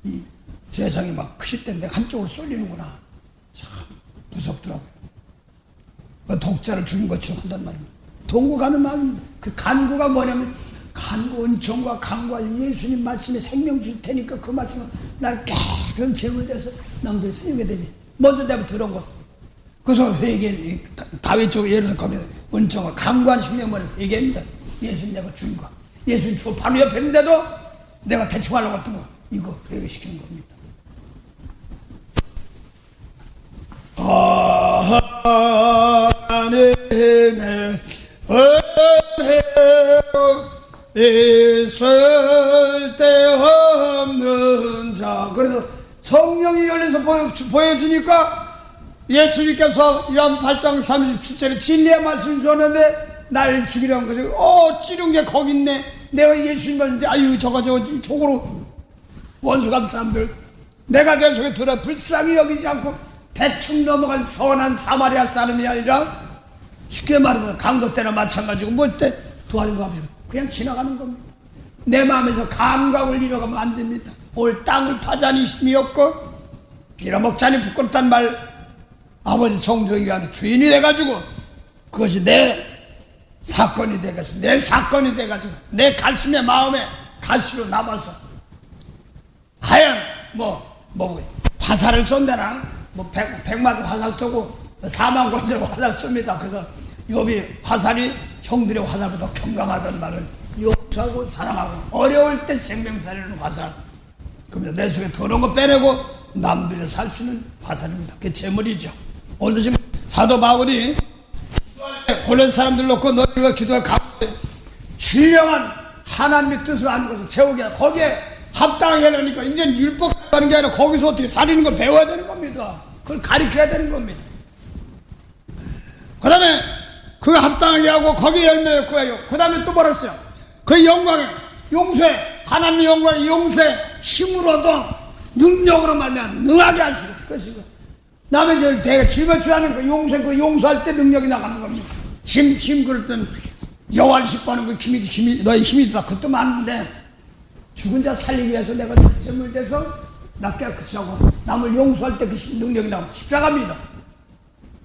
이 세상이 막 크실 때 내가 한쪽으로 쏠리는구나. 참 무섭더라고요. 독자를 죽인 것처럼 한단 말입니다. 동구가는 마음, 그 간구가 뭐냐면 간구, 은총과 강구와 예수님 말씀에 생명 줄 테니까 그 말씀은 날 깨끗한 제물 돼서 남들 쓰게 되지. 먼저 내가 들은 것. 그래서 회개, 다윗 쪽 예루살렘 가면 은총과 강구한 심령을 얘기합니다. 예수님 내가 죽인 거. 예수님 죽어 바로 옆에 있는데도 내가 대충 하려고 했던 거. 이거 회개시키는 겁니다. 하나님의 은혜로 있을 데 없는 자. 그래서 성령이 열려서 보여주니까 예수님께서 요한 8장 37절에 진리의 말씀을 줬는데 날 죽이려는 거죠. 찌른 게 거기 있네. 내가 예수님 말인데 아유 저거 속으로 원수 같은 사람들 내가 내 속에 들어 불쌍히 여기지 않고 대충 넘어간 선한 사마리아 사람이 아니라 쉽게 말해서 강도 때나 마찬가지고 뭐 때 도와준 거 없어요. 그냥 지나가는 겁니다. 내 마음에서 감각을 잃어가면 안 됩니다. 올 땅을 파자니 힘이 없고 빌어먹자니 부끄럽단 말 아버지 성령이 주인이 돼가지고 그것이 내 사건이 돼가지고 내 사건이 돼가지고 내 가슴의 마음에 가시로 남아서 하얀 화살을 쏜다나 백마디 화살 쏘고 4만 권세 화살 쏩니다. 그래서 욥이 화살이 형들의 화살보다 경강하다는 말은 용서하고 사랑하고 어려울 때 생명 살리는 화살. 그러면 내 속에 더러운 거 빼내고 남들이 살 수 있는 화살입니다. 그게 제물이죠. 오늘도 지금 사도 바울이 고른 사람들 놓고 너희가 기도할 가운데 신령한 하나님의 뜻을 아는 것을 채우게 하고 거기에 합당하게 하려니까 이제 율법 하는 게 아니라 거기서 어떻게 살리는 걸 배워야 되는 겁니다. 그걸 가르쳐야 되는 겁니다. 그 다음에 그 합당하게 하고 거기에 열매 구해요. 그 다음에 또 뭐랬어요? 그 영광에 용서해 하나님의 영광의 용서에 힘으로도 능력으로 말면 능하게 할 수 있어요. 그래서 남의 죄를 내가 짊어지라는 그 용서, 그 용서할 때 능력이 나가는 겁니다. 힘 그럴 땐 여호와를 기뻐하는 그 힘이 너의 힘이 있다. 그것도 많은데 죽은 자 살리기 위해서 내가 제물 돼서 나 깨끗이 하고 남을 용서할 때 그 능력이 나오고 십자가입니다.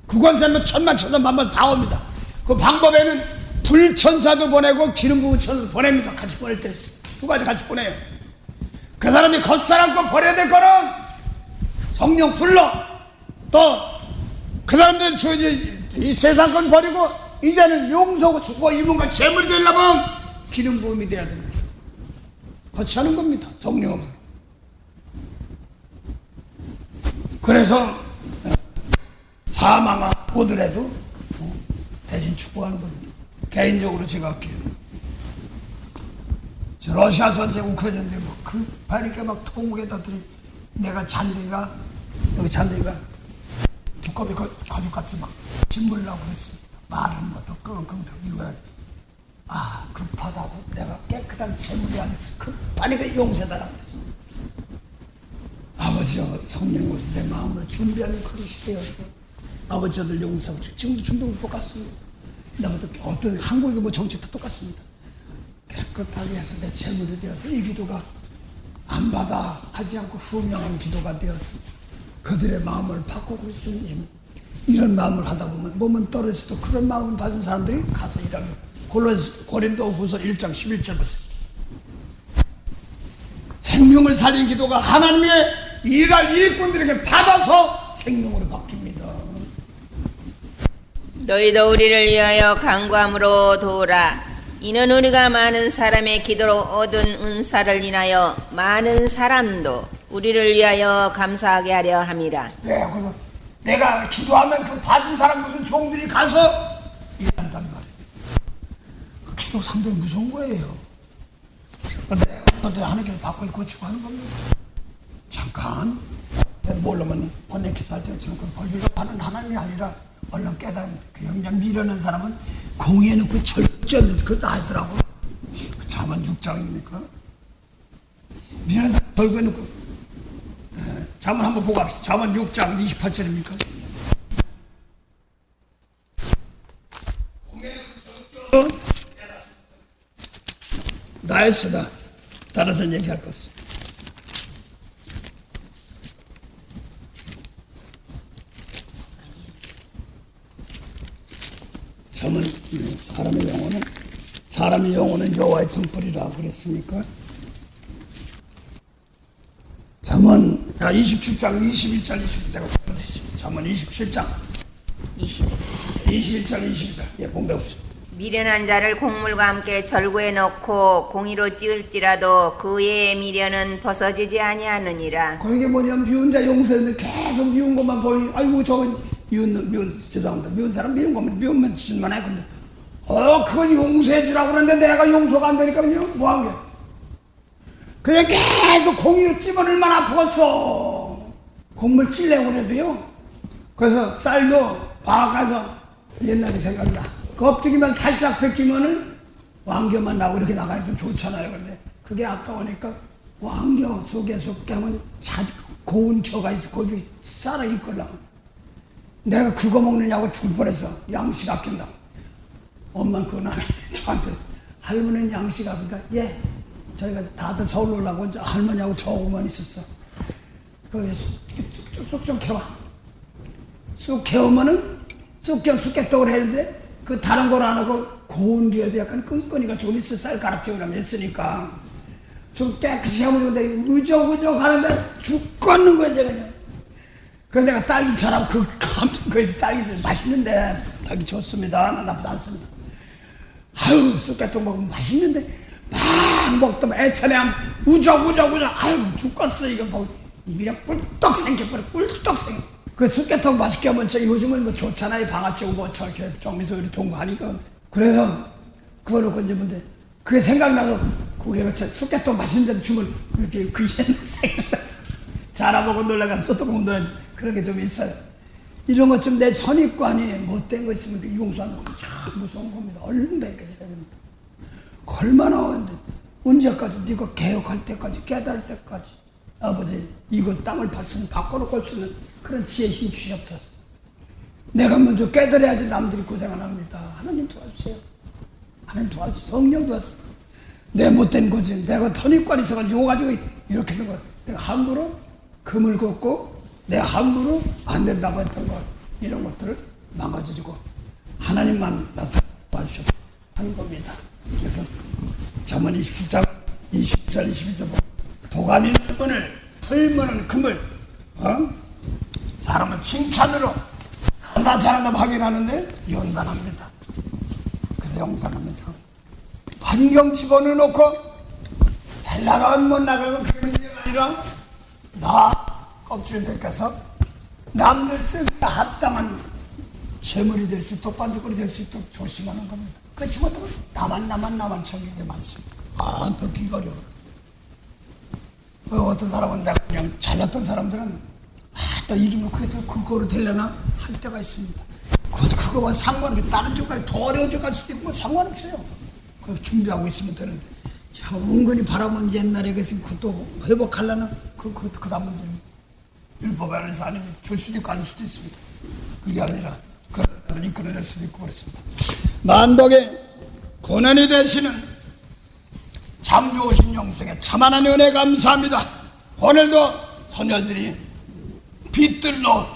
구권사면 천만 천만 만만 다 옵니다. 그 방법에는 불천사도 보내고 기름 부은 천사도 보냅니다. 같이 보낼 때 두 가지 같이 보내요. 그 사람이 겉사람고 버려야 될 거는 성령 불러 또 그 사람들은 이 세상 건 버리고 이제는 용서하고 죽고 이문과 재물이 되려면 기름 부음이 돼야 됩니다. 같이 하는 겁니다. 성령은. 그래서 사망하고더라도 대신 축복하는 겁니다. 개인적으로 제가 할게요. 저 러시아 전쟁 우크라이나 전쟁 급하니까 막 통곡에다 들이 내가 잔디가 두꺼비 가죽 같은 막 짓물라고 그랬습니다. 말은 뭐또 끙끙 이거야. 급하다고 내가 깨끗한 재물이 안에서 급하니까 용서해달라고 그랬습니다. 아버지여 성령 오셔 내 마음을 준비하는 그릇이 되어서 아버지 저들 용서하고 지금도 중동도 똑같습니다. 나보다 어떤 한국의 뭐 정책도 똑같습니다. 깨끗하게 해서 내 재물이 되어서 이 기도가 안 받아 하지 않고 후명한 기도가 되어서 그들의 마음을 바꾸고 있으니 이런 마음을 하다 보면 몸은 떨어지도 그런 마음을 받은 사람들이 가서 일합니다. 고린도후서 1장 11절 보세요. 생명을 살린 기도가 하나님의 일할 일꾼들에게 받아서 생명으로 바뀝니다. 너희도 우리를 위하여 간구함으로 도우라. 이는 우리가 많은 사람의 기도로 얻은 은사를 인하여 많은 사람도 우리를 위하여 감사하게 하려 함이라. 네, 그러면 내가 기도하면 그 받은 사람 무슨 종들이 가서 일한단 말이에요. 그 기도 상당히 무서운 거예요. 근데 하나님께 받고 고치고 하는 겁니다. 잠깐 모르면 번뇌 기도할 때 지금 그 벌주가 하는 하나님이 아니라 얼른 깨달으면 그냥 미련한 사람은 공에 놓고 절전 그것도 하더라고. 그 자만 6장입니까? 미련한 사람 벌거에 놓고 자만 한번 보고 합시다. 자만 6장 28절입니까? 나의 쓰다. 따라서 얘기할 거 없어. 점은 사람의 영혼은 여호와의 등불이라 그랬으니까. 잠언 27장 21절 20절 내가 잘못했어. 잠언 27장 21절 22절 예 공배 없어. 미련한 자를 곡물과 함께 절구에 넣고 공의로 찌을지라도 그의 미련은 벗어지지 아니하느니라. 그게 뭐냐면 미운 자 용서했는데 계속 미운 것만 보이. 아이고 저건 미운 죄송합니다. 미운 사람 미운 것만 미운만 짓만 해. 근데 그건 용서해 주라고 그러는데 내가 용서가 안 되니까 그냥 뭐한 게 그냥 계속 공의로 찌면 얼마나 아프겠어. 곡물 찔려고 그래도요. 그래서 쌀도 박아서 옛날에 생각나. 껍데기만 살짝 벗기면은 왕겨만 나고 이렇게 나가니 좀 좋잖아요. 근데 그게 아까우니까 왕겨 속에 하면 고운 겨가 있어. 거기 쌀을 입걸라고. 내가 그거 먹느냐고 죽을 뻔했어. 양식 아낀다고. 엄마는 그건 안 해. 저한테 할머니는 양식 아낀다. 예. 저희가 다들 서울 오려고 이제 할머니하고 저하고만 있었어. 그 쑥 좀 캐와. 쑥 캐오면은 쑥떡을 했는데 그 다른 걸 안 하고 고운 기어도 약간 끈끈이가 좀 있어. 쌀 가락지우려면 했으니까 좀 깨끗이 하면 되는데 우적우적 하는데 죽겠는 거야 제가 그냥. 그래서 내가 딸기 잘하고 거기서 딸기 좀 맛있는데 딸기 좋습니다. 나쁘지 않습니다. 아유 쑥떡 먹으면 맛있는데 막 먹다가 애천에 우적우적 아유 죽겠어. 이거 뭐 입이랑 꿀떡 생겨버려. 꿀떡 생겨. 그 쑥개통 맛있게 하면 요즘은 뭐 좋잖아요. 방아찌고 뭐 저렇게 정미소 이렇게 좋은 거 하니까. 그래서 그거 놓고 이제 뭔데 그게 생각나서 고개가 쑥개통 맛있는 데 주면 이렇게 그 옛날 생각나서 자라보고 놀라가서 쏟아보고 놀라지. 그런 게 좀 있어요. 이런 것 좀 내 선입관이 못된 거 있으면 용서하는 건 참 무서운 겁니다. 얼른 배까지 해야 됩니다. 얼마나 언제까지 네가 개혁할 때까지 깨달을 때까지 아버지 이거 땅을 바꿔놓고 할 수 있는 그런 지혜 힘 주시옵소서. 내가 먼저 깨달아야지 남들이 고생 안 합니다. 하나님 도와주세요. 하나님 도와주세요. 성령 도와주세요. 내 못된 거지. 내가 선입관 있어가지고 이렇게 된 거. 내가 함부로 금을 걷고 내가 함부로 안 된다고 했던 것 이런 것들을 망가지고 하나님만 나타나주셔서 하는 겁니다. 그래서 잠언 27장 20절 22절 도가니는 은을 풀무는 금을 사람은 칭찬으로 나 잘한다고 확인하는데 연단합니다. 그래서 연단하면서 환경 집어넣고 잘 나가면 못 나가면 그게 문제가 아니라 나 껍질 벗겨서 남들 쓰기에 합당한 재물이 될 수 있도록 반죽거리 될 수 있도록 조심하는 겁니다. 그렇지 못하면 나만 챙기게 많습니다. 더 기가 어려워. 어떤 사람은 내가 그냥 잘났던 사람들은 또 이기면 그거를 되려나 할 때가 있습니다. 그거와 상관없이 다른 쪽까지 더 어려운 쪽까지 수도 있고 상관없어요. 그거 준비하고 있으면 되는데 은근히 바라보면 옛날에 그것도 회복하려면 그 다음 문제입니다. 율법 안에서 하나님이 줄 수도 있고 안 수도 있습니다. 그게 아니라 그러니 끊어낼 수도 있고 그렇습니다. 만독의 권한이 되시는 참 좋으신 영생에 참만한 은혜 감사합니다. 오늘도 선녀들이 빛들로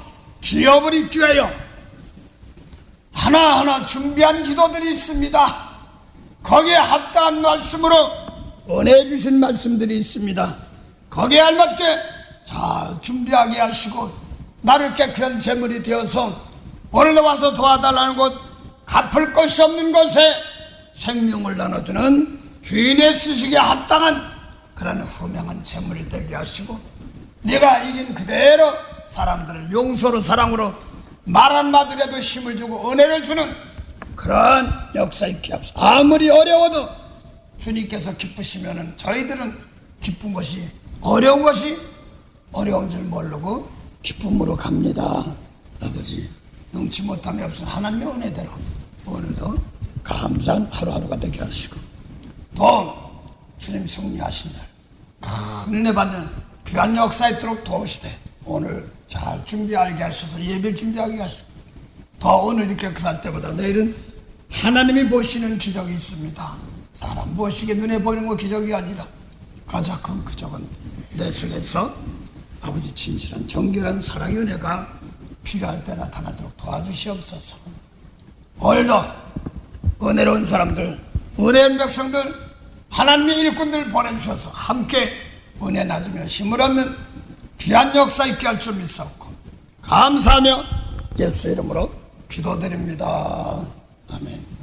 기업을 잇기 위하여 하나하나 준비한 기도들이 있습니다. 거기에 합당한 말씀으로 은혜 주신 말씀들이 있습니다. 거기에 알맞게 잘 준비하게 하시고 나를 깨끗한 제물이 되어서 오늘도 와서 도와달라는 곳, 갚을 것이 없는 곳에 생명을 나눠주는 주인의 쓰시기에 합당한 그런 후명한 제물이 되게 하시고 내가 이긴 그대로 사람들을 용서로 사랑으로 말 한마디라도 힘을 주고 은혜를 주는 그런 역사 있게 합시다. 아무리 어려워도 주님께서 기쁘시면은 저희들은 기쁜 것이 어려운 것이 어려운 줄 모르고 기쁨으로 갑니다. 아버지 능치 못함이 없어 하나님의 은혜대로 오늘도 감사한 하루하루가 되게 하시고 또 주님 승리하신 날 큰 은혜 받는 귀한 역사 있도록 도우시되 오늘 잘 준비하게 하셔서 예배를 준비하게 하시고 더 오늘 이렇게 그날 때보다 내일은 하나님이 보시는 기적이 있습니다. 사람 보시기에 눈에 보이는 거 기적이 아니라 가장 큰 기적은 내 속에서 아버지 진실한 정결한 사랑의 은혜가 필요할 때 나타나도록 도와주시옵소서. 오늘도 은혜로운 사람들, 은혜의 백성들, 하나님의 일꾼들 보내주셔서 함께 은혜 나누며 힘을 얻는 귀한 역사 있게 할 줄 믿사옵고 감사하며 예수 이름으로 기도드립니다. 아멘.